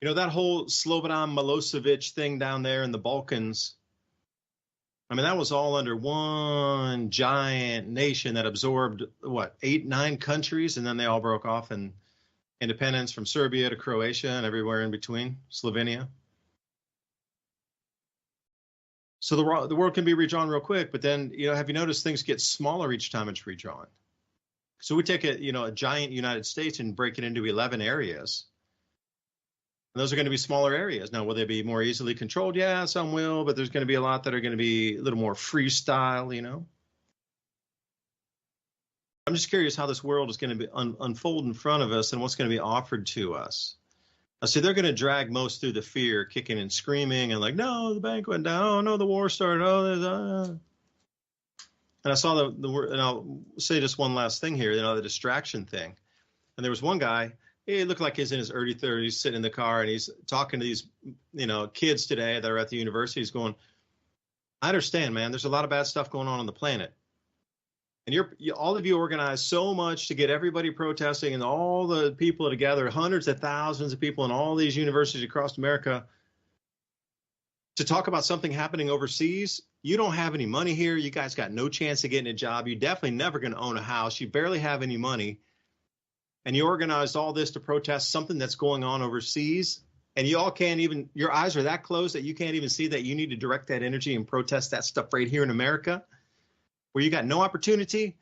that whole Slobodan Milosevic thing down there in the Balkans. I mean, that was all under one giant nation that absorbed, 8, 9 countries, and then they all broke off in independence from Serbia to Croatia and everywhere in between, Slovenia. So the world can be redrawn real quick, but then, have you noticed things get smaller each time it's redrawn? So we take a giant United States and break it into 11 areas. And those are going to be smaller areas. Now, will they be more easily controlled? Yeah, some will, but there's going to be a lot that are going to be a little more freestyle, I'm just curious how this world is going to be unfold in front of us and what's going to be offered to us. Now, see, they're going to drag most through the fear, kicking and screaming and like, no, the bank went down. Oh, no, the war started. Oh, there's And I saw and I'll say just one last thing here, the distraction thing. And there was one guy, he looked like he's in his early 30s, sitting in the car, and he's talking to these, kids today that are at the university. He's going, I understand, man, there's a lot of bad stuff going on the planet. And all of you organized so much to get everybody protesting and all the people together, hundreds of thousands of people in all these universities across America to talk about something happening overseas. You don't have any money here. You guys got no chance of getting a job. You're definitely never going to own a house. You barely have any money. And you organized all this to protest something that's going on overseas. And you all can't even, your eyes are that closed that you can't even see that you need to direct that energy and protest that stuff right here in America, where you got no opportunity.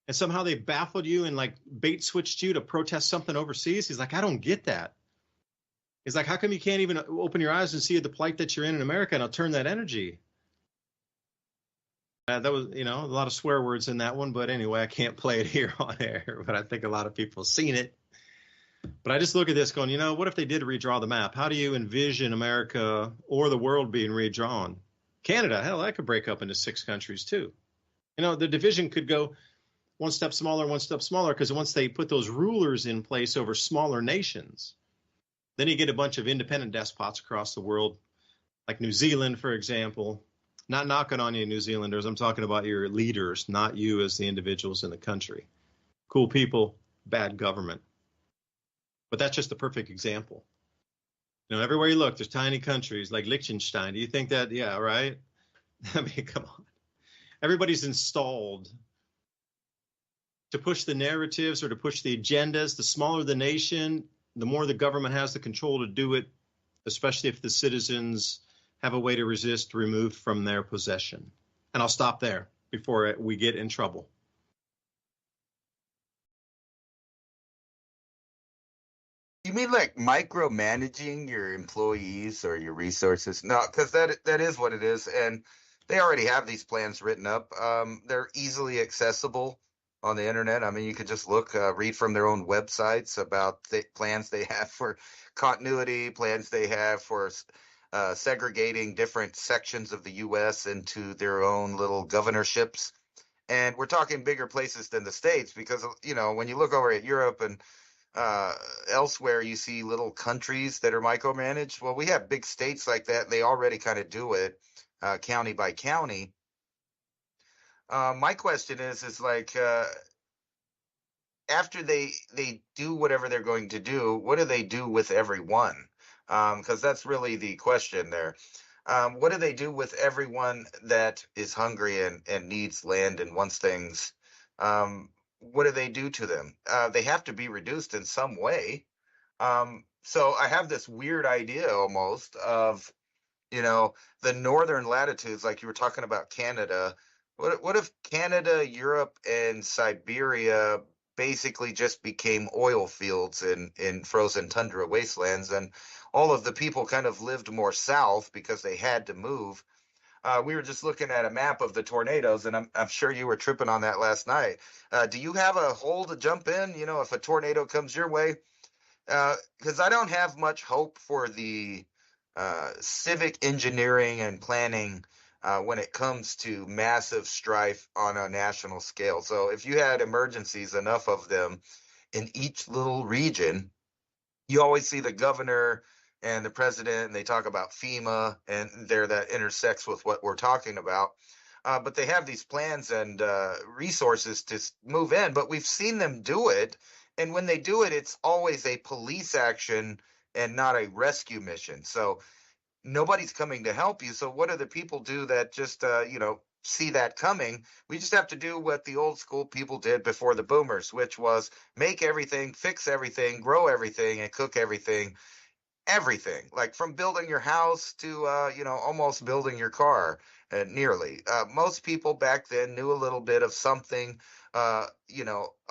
And somehow they baffled you and like bait switched you to protest something overseas. He's like, I don't get that. He's like, how come you can't even open your eyes and see the plight that you're in America, and I'll turn that energy? That was, a lot of swear words in that one. But anyway, I can't play it here on air. But I think a lot of people have seen it. But I just look at this going, what if they did redraw the map? How do you envision America or the world being redrawn? Canada, hell, that could break up into 6 countries too. The division could go one step smaller, because once they put those rulers in place over smaller nations, then you get a bunch of independent despots across the world, like New Zealand, for example. Not knocking on you, New Zealanders. I'm talking about your leaders, not you as the individuals in the country. Cool people, bad government. But that's just the perfect example. Everywhere you look, there's tiny countries like Liechtenstein. Do you think that? Yeah, right? I mean, come on. Everybody's installed to push the narratives or to push the agendas. The smaller the nation, the more the government has the control to do it, especially if the citizens have a way to resist removed from their possession. And I'll stop there before we get in trouble. You mean like micromanaging your employees or your resources? No, because that is what it is, and they already have these plans written up. They're easily accessible on the internet. I mean, you could just look, read from their own websites about the plans they have for continuity, plans they have for segregating different sections of the U.S. into their own little governorships. And we're talking bigger places than the States because, when you look over at Europe and elsewhere, you see little countries that are micromanaged. Well, we have big states like that. And they already kind of do it county by county. My question is like, after they do whatever they're going to do, what do they do with everyone? Because that's really the question there. What do they do with everyone that is hungry and needs land and wants things? What do they do to them? They have to be reduced in some way. So I have this weird idea almost of, the northern latitudes, like you were talking about Canada. What if Canada, Europe, and Siberia basically just became oil fields in frozen tundra wastelands, and all of the people kind of lived more south because they had to move? We were just looking at a map of the tornadoes, and I'm sure you were tripping on that last night. Do you have a hole to jump in, if a tornado comes your way? Because I don't have much hope for the civic engineering and planning when it comes to massive strife on a national scale. So if you had emergencies, enough of them in each little region, you always see the governor and the president, and they talk about FEMA, and there that intersects with what we're talking about. But they have these plans and resources to move in, but we've seen them do it. And when they do it, it's always a police action and not a rescue mission. So nobody's coming to help you. So what do the people do that just, see that coming? We just have to do what the old school people did before the boomers, which was make everything, fix everything, grow everything, and cook everything. Everything, like from building your house to, almost building your car, nearly. Most people back then knew a little bit of something, a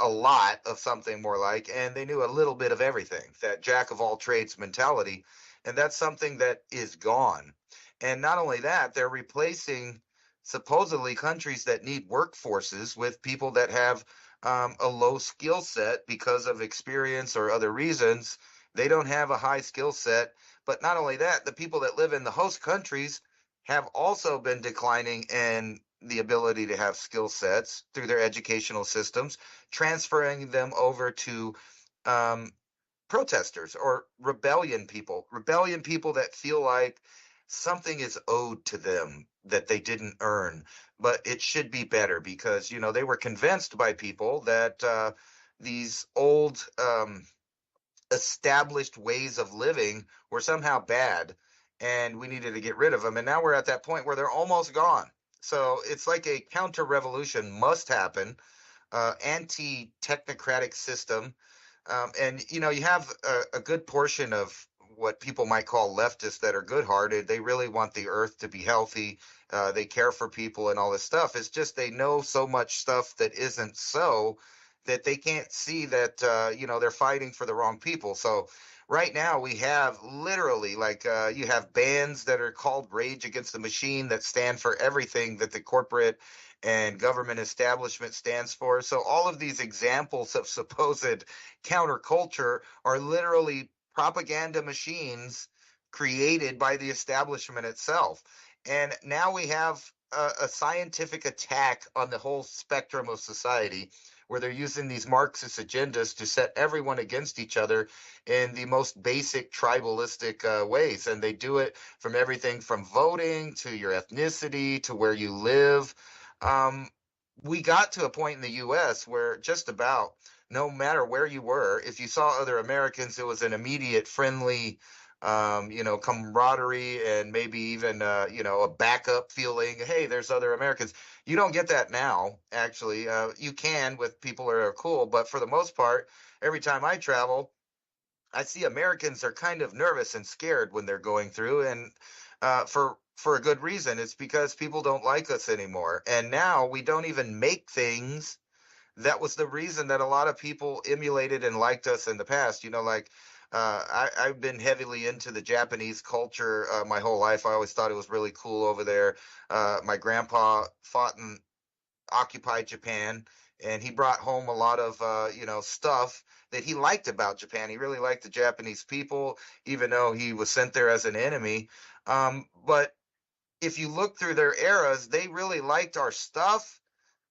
lot of something more like, and they knew a little bit of everything, that jack of all trades mentality. And that's something that is gone. And not only that, they're replacing supposedly countries that need workforces with people that have a low skill set because of experience or other reasons. They don't have a high skill set. But not only that, the people that live in the host countries have also been declining in the ability to have skill sets through their educational systems, transferring them over to protesters or rebellion people that feel like something is owed to them that they didn't earn, but it should be better because, they were convinced by people that these old established ways of living were somehow bad and we needed to get rid of them. And now we're at that point where they're almost gone. So it's like a counter revolution must happen, anti-technocratic system. And, you have a good portion of what people might call leftists that are good-hearted. They really want the earth to be healthy. They care for people and all this stuff. It's just they know so much stuff that isn't so that they can't see that, they're fighting for the wrong people. So right now we have literally you have bands that are called Rage Against the Machine that stand for everything that the corporate and government establishment stands for. So all of these examples of supposed counterculture are literally propaganda machines created by the establishment itself. And now we have a scientific attack on the whole spectrum of society, where they're using these Marxist agendas to set everyone against each other in the most basic tribalistic ways. And they do it from everything from voting to your ethnicity to where you live. We got to a point in the U.S. where just about no matter where you were, if you saw other Americans, it was an immediate friendly camaraderie and maybe even, a backup feeling. Hey, there's other Americans. You don't get that now, actually. You can with people that are cool, but for the most part, every time I travel, I see Americans are kind of nervous and scared when they're going through, and for a good reason. It's because people don't like us anymore, and now we don't even make things. That was the reason that a lot of people emulated and liked us in the past. I've been heavily into the Japanese culture my whole life. I always thought it was really cool over there. My grandpa fought in occupied Japan, and he brought home a lot of stuff that he liked about Japan. He really liked the Japanese people, even though he was sent there as an enemy. But if you look through their eras, they really liked our stuff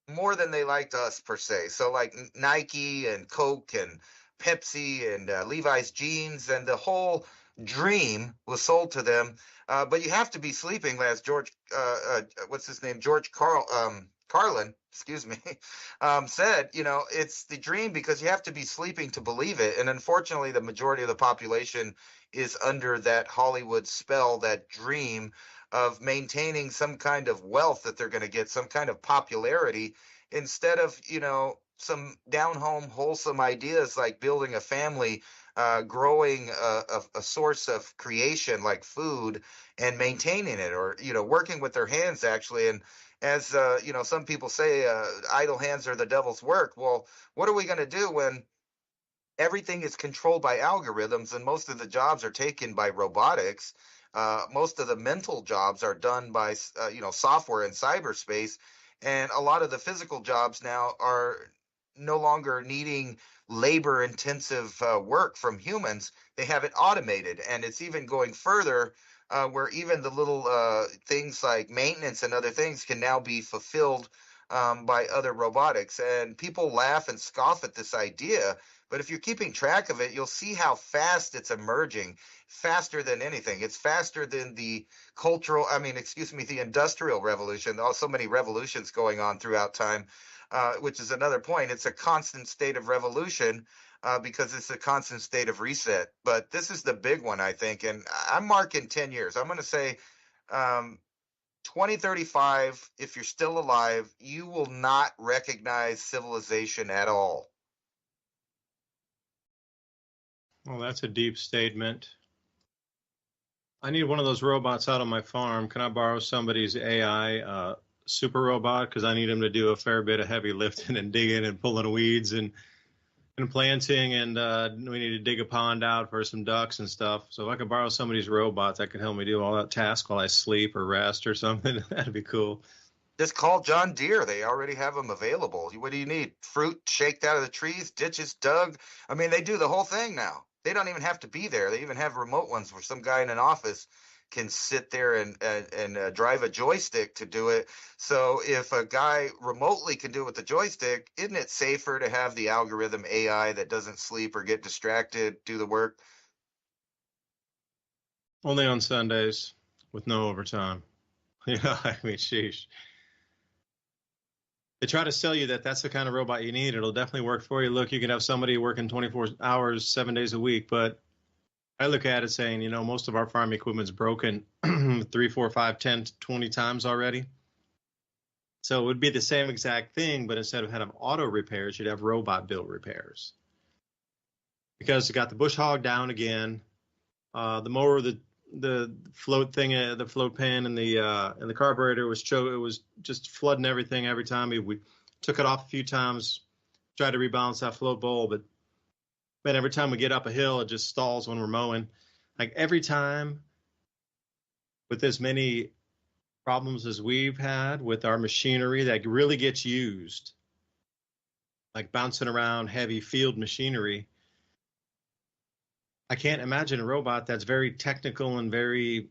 more than they liked us per se. So like Nike and Coke and Pepsi and Levi's jeans and the whole dream was sold to them. But you have to be sleeping, as George, what's his name? George Carlin, excuse me, said, it's the dream because you have to be sleeping to believe it. And unfortunately, the majority of the population is under that Hollywood spell, that dream of maintaining some kind of wealth that they're going to get, some kind of popularity, instead of, some down home, wholesome ideas like building a family, growing a source of creation like food and maintaining it, or, working with their hands actually. And as, some people say, idle hands are the devil's work. Well, what are we going to do when everything is controlled by algorithms and most of the jobs are taken by robotics? Most of the mental jobs are done by, software and cyberspace. And a lot of the physical jobs now are no longer needing labor intensive work from humans. They have it automated. And it's even going further, where even the little things like maintenance and other things can now be fulfilled by other robotics. And people laugh and scoff at this idea. But if you're keeping track of it, you'll see how fast it's emerging, faster than anything. It's faster than the the industrial revolution. There are so many revolutions going on throughout time, which is another point. It's a constant state of revolution because it's a constant state of reset. But this is the big one, I think. And I'm marking 10 years. I'm going to say 2035, if you're still alive, you will not recognize civilization at all. Well, that's a deep statement. I need one of those robots out on my farm. Can I borrow somebody's AI super robot? Because I need him to do a fair bit of heavy lifting and digging and pulling weeds and planting, and we need to dig a pond out for some ducks and stuff. So if I could borrow somebody's robot that could help me do all that task while I sleep or rest or something, that'd be cool. Just call John Deere. They already have them available. What do you need? Fruit shaked out of the trees, ditches dug. I mean, they do the whole thing now. They don't even have to be there. They even have remote ones where some guy in an office can sit there and drive a joystick to do it. So if a guy remotely can do it with the joystick, isn't it safer to have the algorithm AI that doesn't sleep or get distracted do the work? Only on Sundays with no overtime. I mean, sheesh. They try to sell you that that's the kind of robot you need. It'll definitely work for you. Look, you can have somebody working 24 hours, 7 days a week. But I look at it saying, most of our farm equipment's broken 3, 4, 5, 10, 20 times already. So it would be the same exact thing, but instead of having auto repairs, you'd have robot built repairs. Because you got the bush hog down again, the mower, the float thing, the float pan, and the carburetor was it was just flooding everything every time. We took it off a few times, tried to rebalance that float bowl, but man, every time we get up a hill, it just stalls when we're mowing. Like every time, with as many problems as we've had with our machinery that really gets used, like bouncing around heavy field machinery, I can't imagine a robot that's very technical and very,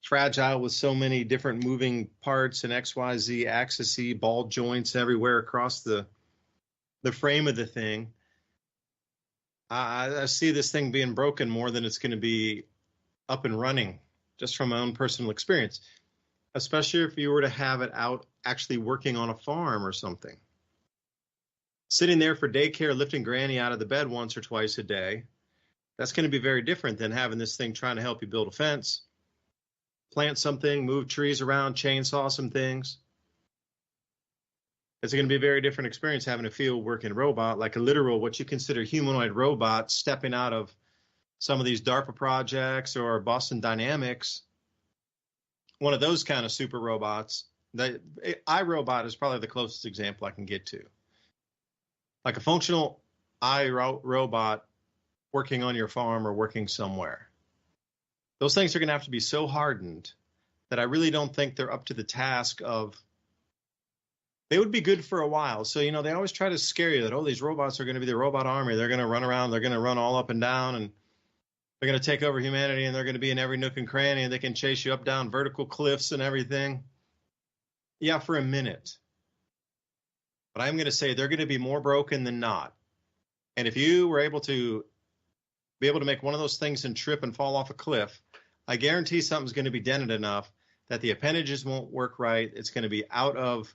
fragile with so many different moving parts and XYZ axis, ball joints everywhere across the frame of the thing. I see this thing being broken more than it's going to be up and running, just from my own personal experience, especially if you were to have it out actually working on a farm or something. Sitting there for daycare, lifting granny out of the bed once or twice a day, That's going to be very different than having this thing trying to help you build a fence, plant something, move trees around, chainsaw some things. It's going to be a very different experience having a field working robot, like a literal, what you consider humanoid robot stepping out of some of these DARPA projects or Boston Dynamics, one of those kind of super robots. The iRobot is probably the closest example I can get to. Like a functional iRobot working on your farm or working somewhere. Those things are going to have to be so hardened that I really don't think they're up to the task of. They would be good for a while. So, you know, they always try to scare you that, oh, these robots are going to be the robot army. They're going to run around. They're going to run all up and down, and they're going to take over humanity, and they're going to be in every nook and cranny, and they can chase you up down vertical cliffs and everything. Yeah, for a minute. But I'm going to say they're going to be more broken than not. And if you were able to make one of those things and trip and fall off a cliff, I guarantee something's going to be dented enough that the appendages won't work right. It's going to be out of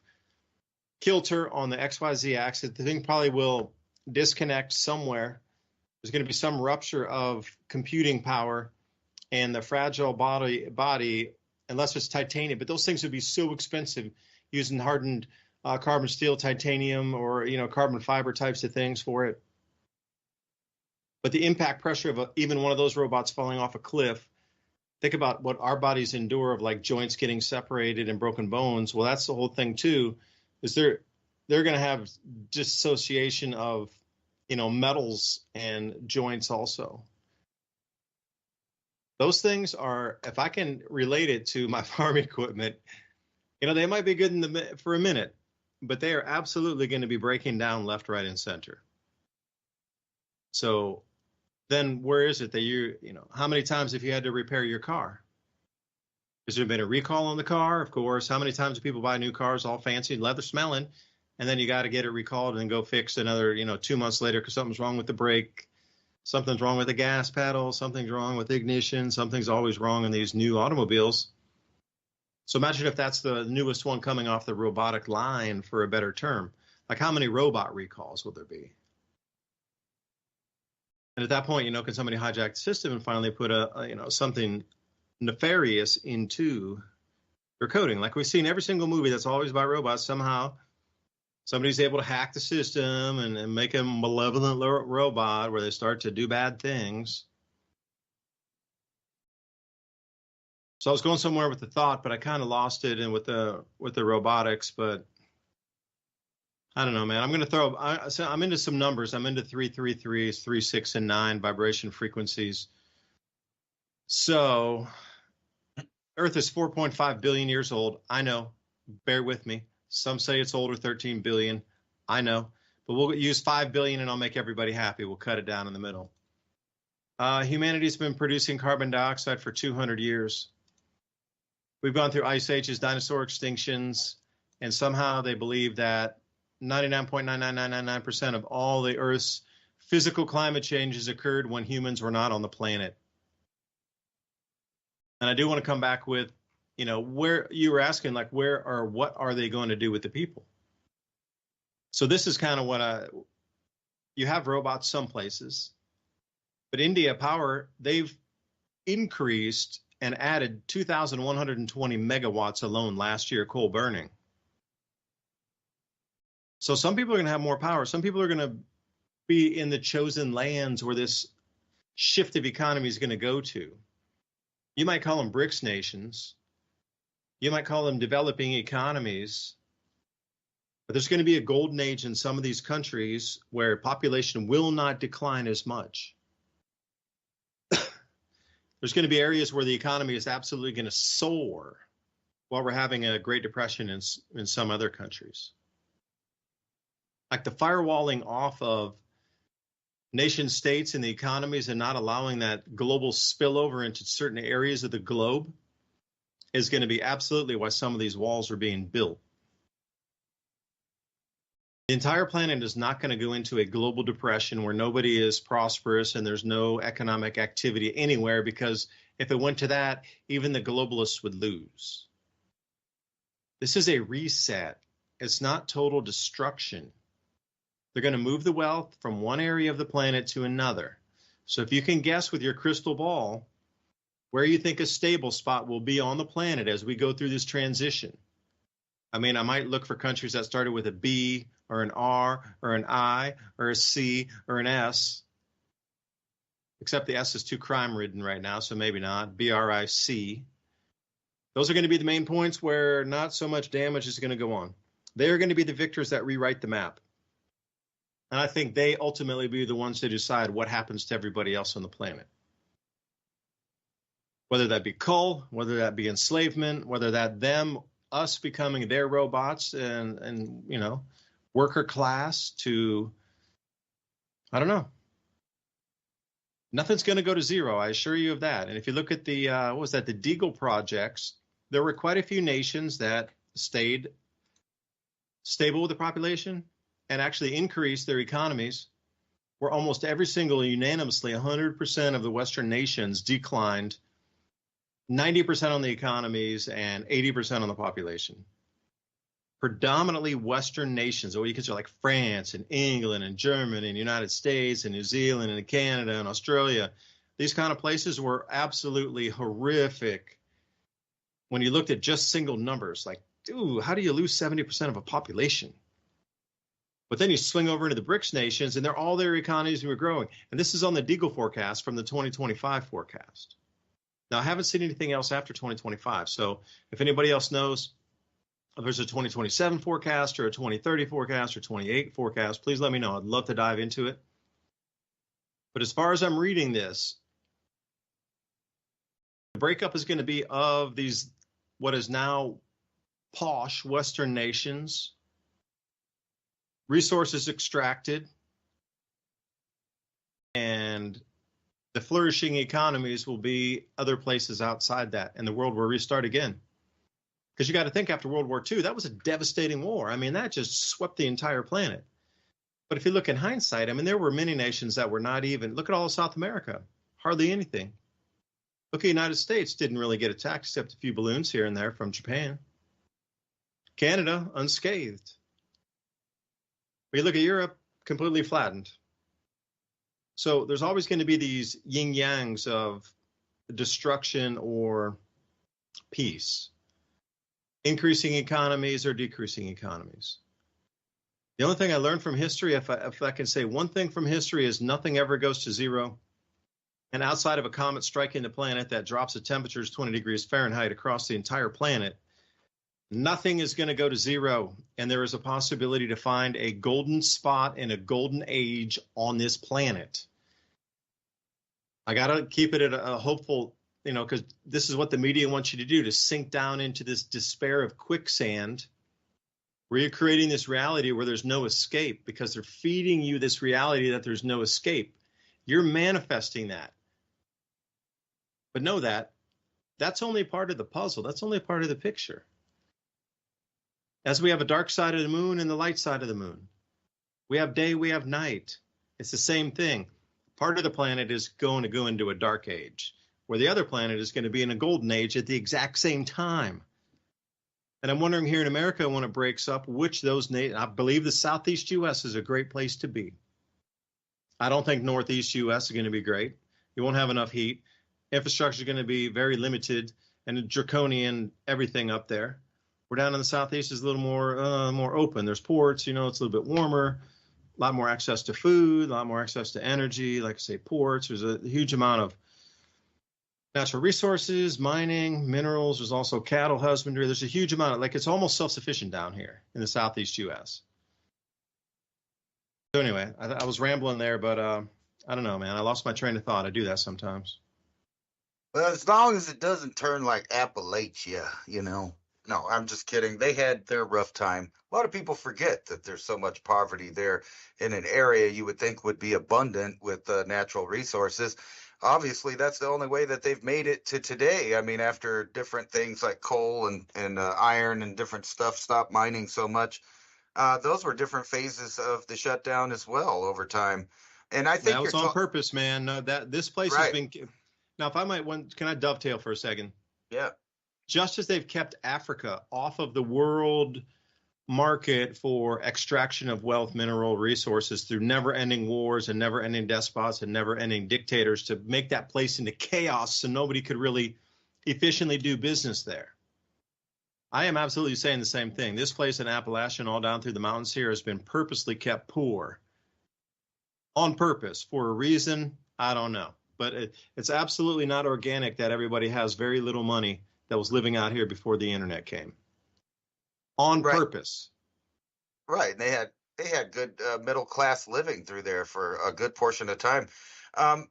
kilter on the XYZ axis. The thing probably will disconnect somewhere. There's going to be some rupture of computing power, and the fragile body, unless it's titanium, but those things would be so expensive using hardened carbon steel, titanium, or, you know, carbon fiber types of things for it. But the impact pressure of even one of those robots falling off a cliff, think about what our bodies endure of like joints getting separated and broken bones. Well, that's the whole thing too, is they're going to have dissociation of, you know, metals and joints also. Those things are, if I can relate it to my farm equipment, you know, they might be good for a minute, but they are absolutely going to be breaking down left, right, and center. So then where is it that you know, how many times have you had to repair your car? Has there been a recall on the car? Of course. How many times do people buy new cars all fancy, leather smelling, and then you got to get it recalled and go fix another, you know, 2 months later because something's wrong with the brake, something's wrong with the gas pedal, something's wrong with the ignition, something's always wrong in these new automobiles. So imagine if that's the newest one coming off the robotic line, for a better term. Like, how many robot recalls will there be? And at that point, you know, can somebody hijack the system and finally put something nefarious into their coding? Like we've seen every single movie that's always about robots. Somehow somebody's able to hack the system and make a malevolent robot where they start to do bad things. So I was going somewhere with the thought, but I kind of lost it, and with the robotics. But I don't know, man. I'm going to I'm into some numbers. I'm into 333s, 3, 6, and 9 vibration frequencies. So Earth is 4.5 billion years old. I know. Bear with me. Some say it's older, 13 billion. I know. But we'll use 5 billion and I'll make everybody happy. We'll cut it down in the middle. Humanity's been producing carbon dioxide for 200 years. We've gone through ice ages, dinosaur extinctions, and somehow they believe that 99.99999% of all the Earth's physical climate changes occurred when humans were not on the planet. And I do want to come back with, you know, where you were asking, like, what are they going to do with the people? So this is kind of you have robots some places, but India Power, they've increased and added 2,120 megawatts alone last year, coal burning. So some people are going to have more power. Some people are going to be in the chosen lands where this shift of economy is going to go to. You might call them BRICS nations. You might call them developing economies. But there's going to be a golden age in some of these countries where population will not decline as much. There's going to be areas where the economy is absolutely going to soar while we're having a Great Depression in some other countries. Like the firewalling off of nation states and the economies and not allowing that global spillover into certain areas of the globe is going to be absolutely why some of these walls are being built. The entire planet is not going to go into a global depression where nobody is prosperous and there's no economic activity anywhere, because if it went to that, even the globalists would lose. This is a reset. It's not total destruction. They're going to move the wealth from one area of the planet to another. So if you can guess with your crystal ball where you think a stable spot will be on the planet as we go through this transition. I mean, I might look for countries that started with a B or an R or an I or a C or an S, except the S is too crime-ridden right now, so maybe not. BRIC. Those are going to be the main points where not so much damage is going to go on. They are going to be the victors that rewrite the map. And I think they ultimately be the ones to decide what happens to everybody else on the planet. Whether that be cull, whether that be enslavement, whether that them, us becoming their robots and you know, worker class to, I don't know. Nothing's going to go to zero, I assure you of that. And if you look at the, what was that, the Deagle projects, there were quite a few nations that stayed stable with the population and actually increased their economies, where almost every single, unanimously, 100% of the Western nations declined 90% on the economies and 80% on the population. Predominantly Western nations, or you consider like France and England and Germany and the United States and New Zealand and Canada and Australia, these kind of places were absolutely horrific. When you looked at just single numbers, like, dude, how do you lose 70% of a population? But then you swing over into the BRICS nations, and all their economies were growing. And this is on the Deagle forecast from the 2025 forecast. Now, I haven't seen anything else after 2025. So if anybody else knows if there's a 2027 forecast or a 2030 forecast or 28 forecast, please let me know. I'd love to dive into it. But as far as I'm reading this, the breakup is going to be of these, what is now posh Western nations, resources extracted, and the flourishing economies will be other places outside that, and the world will restart again. Because you got to think, after World War II, that was a devastating war. I mean, that just swept the entire planet. But if you look in hindsight, I mean, there were many nations that were not even, look at all of South America, hardly anything. Look at the United States, didn't really get attacked except a few balloons here and there from Japan. Canada, unscathed. But you look at Europe, completely flattened. So there's always going to be these yin-yangs of destruction or peace, increasing economies or decreasing economies. The only thing I learned from history, if I can say one thing from history, is nothing ever goes to zero. And outside of a comet striking the planet that drops the temperatures 20 degrees Fahrenheit across the entire planet, nothing is going to go to zero. And there is a possibility to find a golden spot in a golden age on this planet. I got to keep it at a hopeful, you know, because this is what the media wants you to do, to sink down into this despair of quicksand, where you're creating this reality where there's no escape, because they're feeding you this reality that there's no escape. You're manifesting that. But know that that's only part of the puzzle. That's only part of the picture. As we have a dark side of the moon and the light side of the moon, we have day, we have night. It's the same thing. Part of the planet is going to go into a dark age, where the other planet is going to be in a golden age at the exact same time. And I'm wondering here in America, when it breaks up, which those nations, I believe the Southeast U.S. is a great place to be. I don't think Northeast U.S. is going to be great. You won't have enough heat. Infrastructure is going to be very limited and draconian, everything up there. We're down in the Southeast is a little more open. There's ports, you know, it's a little bit warmer, a lot more access to food, a lot more access to energy, like I say, ports. There's a huge amount of natural resources, mining, minerals. There's also cattle husbandry. There's a huge amount of, like, it's almost self-sufficient down here in the Southeast U.S. So anyway, I was rambling there, but I don't know, man. I lost my train of thought. I do that sometimes. Well, as long as it doesn't turn like Appalachia, you know. No, I'm just kidding. They had their rough time. A lot of people forget that there's so much poverty there in an area you would think would be abundant with natural resources. Obviously, that's the only way that they've made it to today. I mean, after different things like coal and iron and different stuff stopped mining so much, those were different phases of the shutdown as well over time. And I think that was on purpose, man. No, that this place has been. Now, if I might, can I dovetail for a second? Yeah. Just as they've kept Africa off of the world market for extraction of wealth, mineral resources through never-ending wars and never-ending despots and never-ending dictators to make that place into chaos so nobody could really efficiently do business there. I am absolutely saying the same thing. This place in Appalachia and all down through the mountains here has been purposely kept poor on purpose for a reason. I don't know, but it's absolutely not organic that everybody has very little money that was living out here before the internet came on purpose. Right. And they had good middle class living through there for a good portion of time. I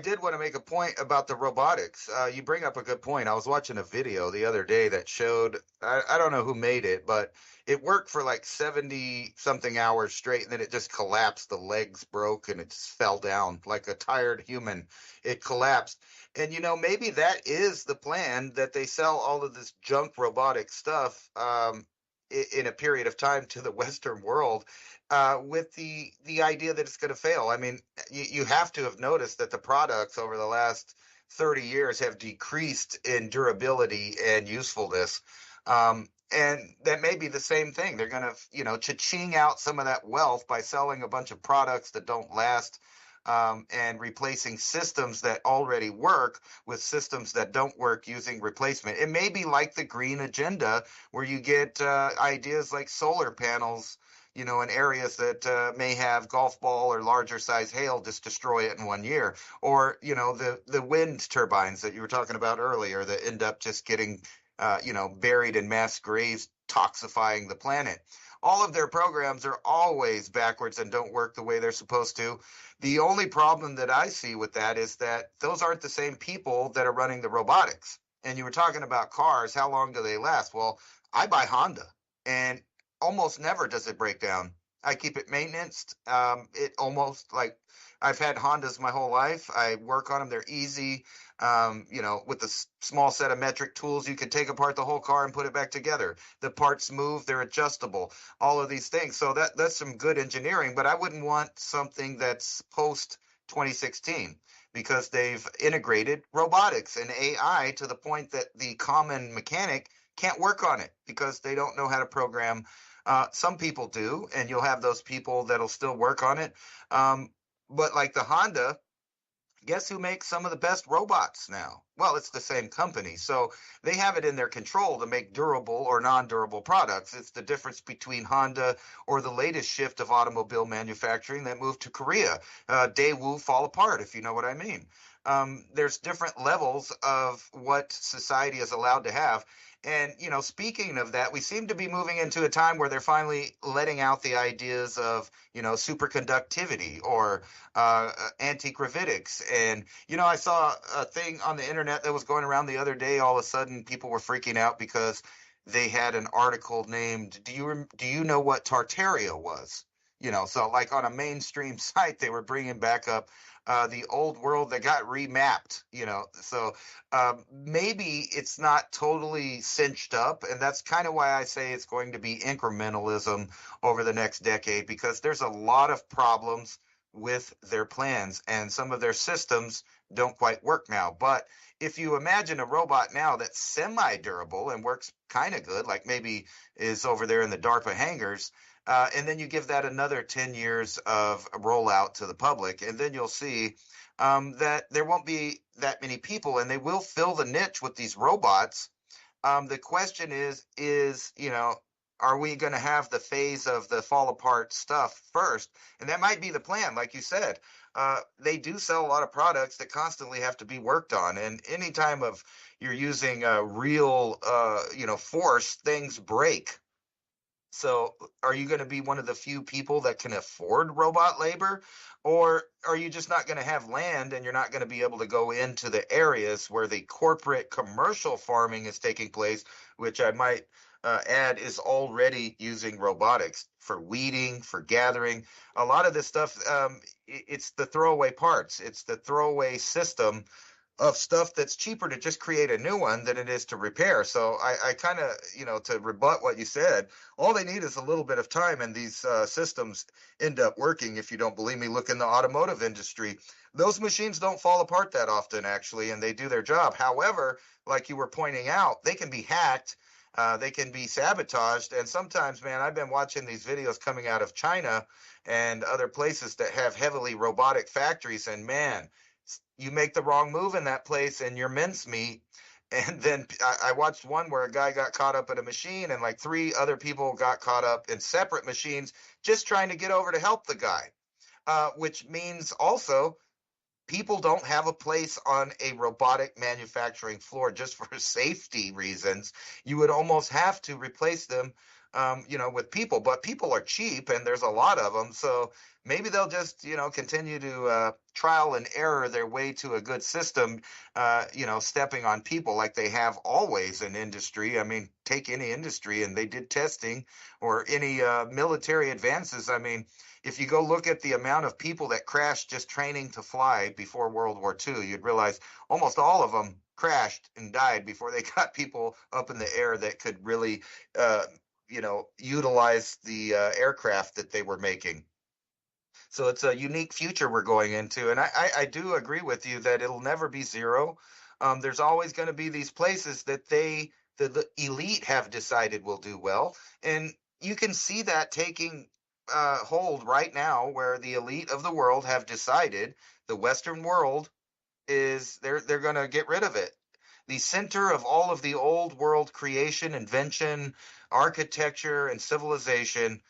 did want to make a point about the robotics. You bring up a good point. I was watching a video the other day that showed, I don't know who made it, but it worked for like 70 something hours straight. And then it just collapsed. The legs broke and it just fell down like a tired human. It collapsed. And, maybe that is the plan, that they sell all of this junk robotic stuff in a period of time to the Western world with the idea that it's going to fail. I mean, you have to have noticed that the products over the last 30 years have decreased in durability and usefulness. And that may be the same thing. They're going to, cha-ching out some of that wealth by selling a bunch of products that don't last, and replacing systems that already work with systems that don't work using replacement. It may be like the green agenda, where you get ideas like solar panels, in areas that may have golf ball or larger size hail just destroy it in 1 year. Or, the wind turbines that you were talking about earlier that end up just getting, buried in mass graves, toxifying the planet. All of their programs are always backwards and don't work the way they're supposed to. The only problem that I see with that is that those aren't the same people that are running the robotics. And you were talking about cars. How long do they last? Well, I buy Honda, and almost never does it break down. I keep it maintenanced. It almost like I've had Hondas my whole life. I work on them. They're easy. With the small set of metric tools, you can take apart the whole car and put it back together. The parts move, they're adjustable, all of these things. So that's some good engineering, but I wouldn't want something that's post 2016, because they've integrated robotics and AI to the point that the common mechanic can't work on it because they don't know how to program. Some people do, and you'll have those people that'll still work on it. But like the Honda, guess who makes some of the best robots now? Well, it's the same company. So they have it in their control to make durable or non-durable products. It's the difference between Honda or the latest shift of automobile manufacturing that moved to Korea. Daewoo fall apart, if you know what I mean. There's different levels of what society is allowed to have. And, speaking of that, we seem to be moving into a time where they're finally letting out the ideas of, superconductivity or anti-gravitics. And, I saw a thing on the internet that was going around the other day. All of a sudden, people were freaking out because they had an article named, do you know what Tartaria was? So like on a mainstream site, they were bringing back up the old world that got remapped, so maybe it's not totally cinched up. And that's kind of why I say it's going to be incrementalism over the next decade, because there's a lot of problems with their plans and some of their systems don't quite work now. But if you imagine a robot now that's semi-durable and works kind of good, like maybe is over there in the DARPA hangars, and then you give that another 10 years of rollout to the public, and then you'll see that there won't be that many people, and they will fill the niche with these robots. The question is, are we going to have the phase of the fall apart stuff first? And that might be the plan, like you said. They do sell a lot of products that constantly have to be worked on, and anytime of you're using real, force, things break. So are you going to be one of the few people that can afford robot labor, or are you just not going to have land and you're not going to be able to go into the areas where the corporate commercial farming is taking place, which I might add is already using robotics for weeding, for gathering. A lot of this stuff, it's the throwaway parts. It's the throwaway system of stuff that's cheaper to just create a new one than it is to repair. So I kind of, to rebut what you said, all they need is a little bit of time, and these systems end up working. If you don't believe me, look in the automotive industry. Those machines don't fall apart that often, actually, and they do their job. However, like you were pointing out, they can be hacked. They can be sabotaged. And sometimes, man, I've been watching these videos coming out of China and other places that have heavily robotic factories. And man, you make the wrong move in that place and you're mincemeat. And then I watched one where a guy got caught up in a machine and like 3 other people got caught up in separate machines just trying to get over to help the guy, which means also people don't have a place on a robotic manufacturing floor just for safety reasons. You would almost have to replace them, with people, but people are cheap and there's a lot of them. So maybe they'll just, continue to trial and error their way to a good system, stepping on people like they have always in industry. I mean, take any industry and they did testing, or any military advances. I mean, if you go look at the amount of people that crashed just training to fly before World War II, you'd realize almost all of them crashed and died before they got people up in the air that could really, utilize the aircraft that they were making. So it's a unique future we're going into. And I do agree with you that it'll never be zero. There's always going to be these places that the elite have decided will do well. And you can see that taking hold right now, where the elite of the world have decided the Western world is they're going to get rid of it. The center of all of the old world creation, invention, architecture, and civilization.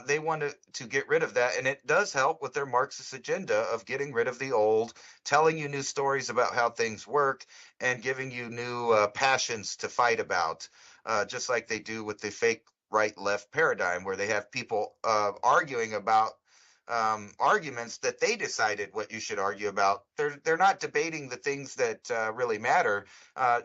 They want to get rid of that, and it does help with their Marxist agenda of getting rid of the old, telling you new stories about how things work, and giving you new passions to fight about, just like they do with the fake right-left paradigm, where they have people arguing about arguments that they decided what you should argue about. They're not debating the things that really matter.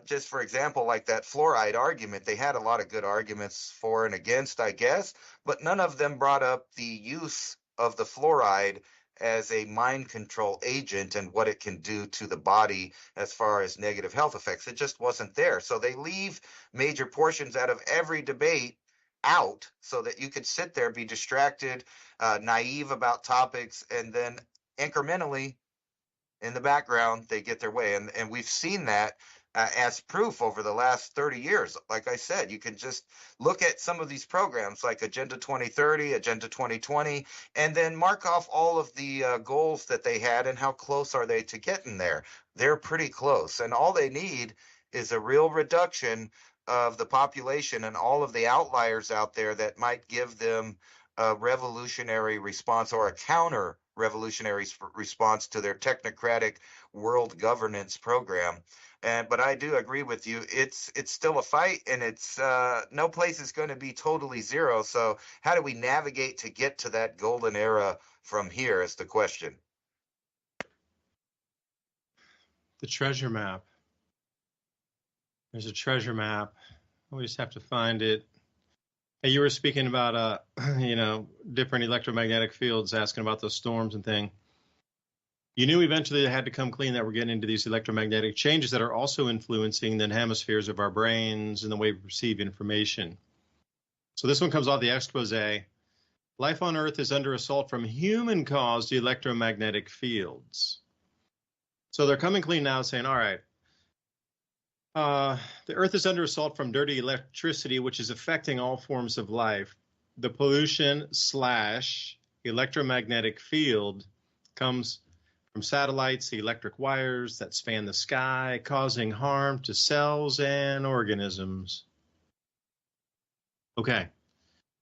Just for example, like that fluoride argument, they had a lot of good arguments for and against, I guess, but none of them brought up the use of the fluoride as a mind control agent and what it can do to the body as far as negative health effects. It just wasn't there. So they leave major portions out of every debate out so that you could sit there, be distracted, naive about topics, and then incrementally in the background they get their way. And we've seen that as proof over the last 30 years. Like I said, you can just look at some of these programs like Agenda 2030, Agenda 2020, and then mark off all of the goals that they had and how close are they to getting there. They're pretty close, and all they need is a real reduction of the population and all of the outliers out there that might give them a revolutionary response or a counter revolutionary response to their technocratic world governance program. But I do agree with you. It's still a fight, and it's no place is going to be totally zero. So how do we navigate to get to that golden era from here is the question. The treasure map. There's a treasure map. We just have to find it. Hey, you were speaking about, different electromagnetic fields, asking about those storms and thing. You knew eventually they had to come clean that we're getting into these electromagnetic changes that are also influencing the hemispheres of our brains and the way we perceive information. So this one comes off the expose. Life on Earth is under assault from human-caused electromagnetic fields. So they're coming clean now, saying, all right, the Earth is under assault from dirty electricity, which is affecting all forms of life. The pollution / electromagnetic field comes from satellites, the electric wires that span the sky, causing harm to cells and organisms. Okay,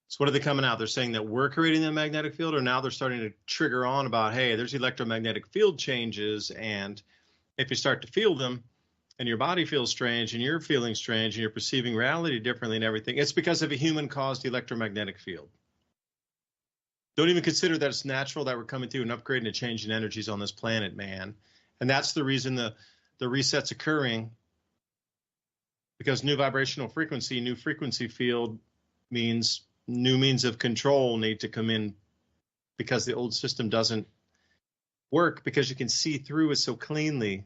so what are they coming out? They're saying that we're creating the magnetic field, or now they're starting to trigger on about, hey, there's electromagnetic field changes, and if you start to feel them, and your body feels strange, and you're feeling strange, and you're perceiving reality differently and everything, it's because of a human-caused electromagnetic field. Don't even consider that it's natural that we're coming through and upgrading and changing energies on this planet, man. And that's the reason the reset's occurring, because new vibrational frequency, new frequency field means new means of control need to come in, because the old system doesn't work, because you can see through it so cleanly.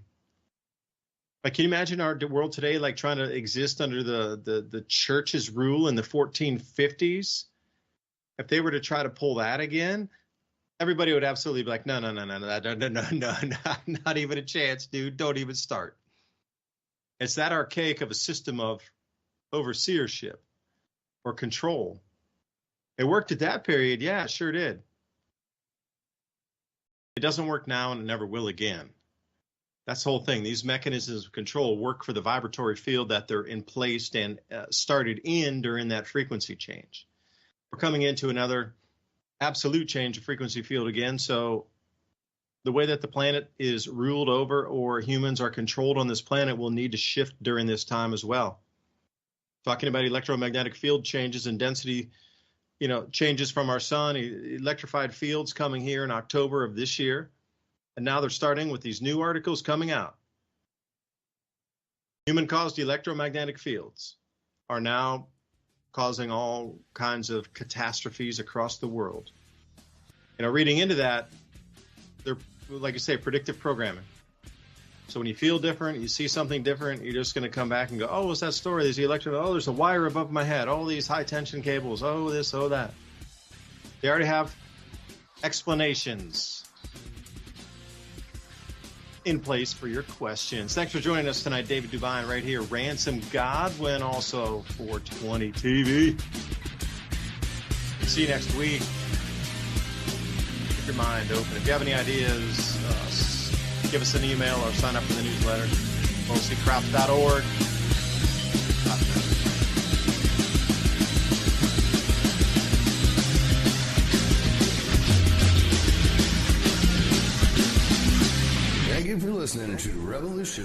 Like, can you imagine our world today, like trying to exist under the church's rule in the 1450s? If they were to try to pull that again, everybody would absolutely be like, no, not even a chance, dude. Don't even start. It's that archaic of a system of overseership or control. It worked at that period. Yeah, it sure did. It doesn't work now and it never will again. That's the whole thing. These mechanisms of control work for the vibratory field that they're in place and started in during that frequency change. We're coming into another absolute change of frequency field again. So the way that the planet is ruled over or humans are controlled on this planet will need to shift during this time as well. Talking about electromagnetic field changes and density, changes from our sun, electrified fields coming here in October of this year. And now they're starting with these new articles coming out. Human-caused electromagnetic fields are now causing all kinds of catastrophes across the world. Reading into that, they're, like I say, predictive programming. So when you feel different, you see something different, you're just going to come back and go, oh, what's that story? There's there's a wire above my head. All these high-tension cables. Oh, this, oh, that. They already have explanations in place for your questions. Thanks for joining us tonight, David DuByne, right here. Ransom Godwin, also 420 TV. See you next week. Keep your mind open. If you have any ideas, give us an email or sign up for the newsletter. mostlycrops.org. Thank you for listening to Revolution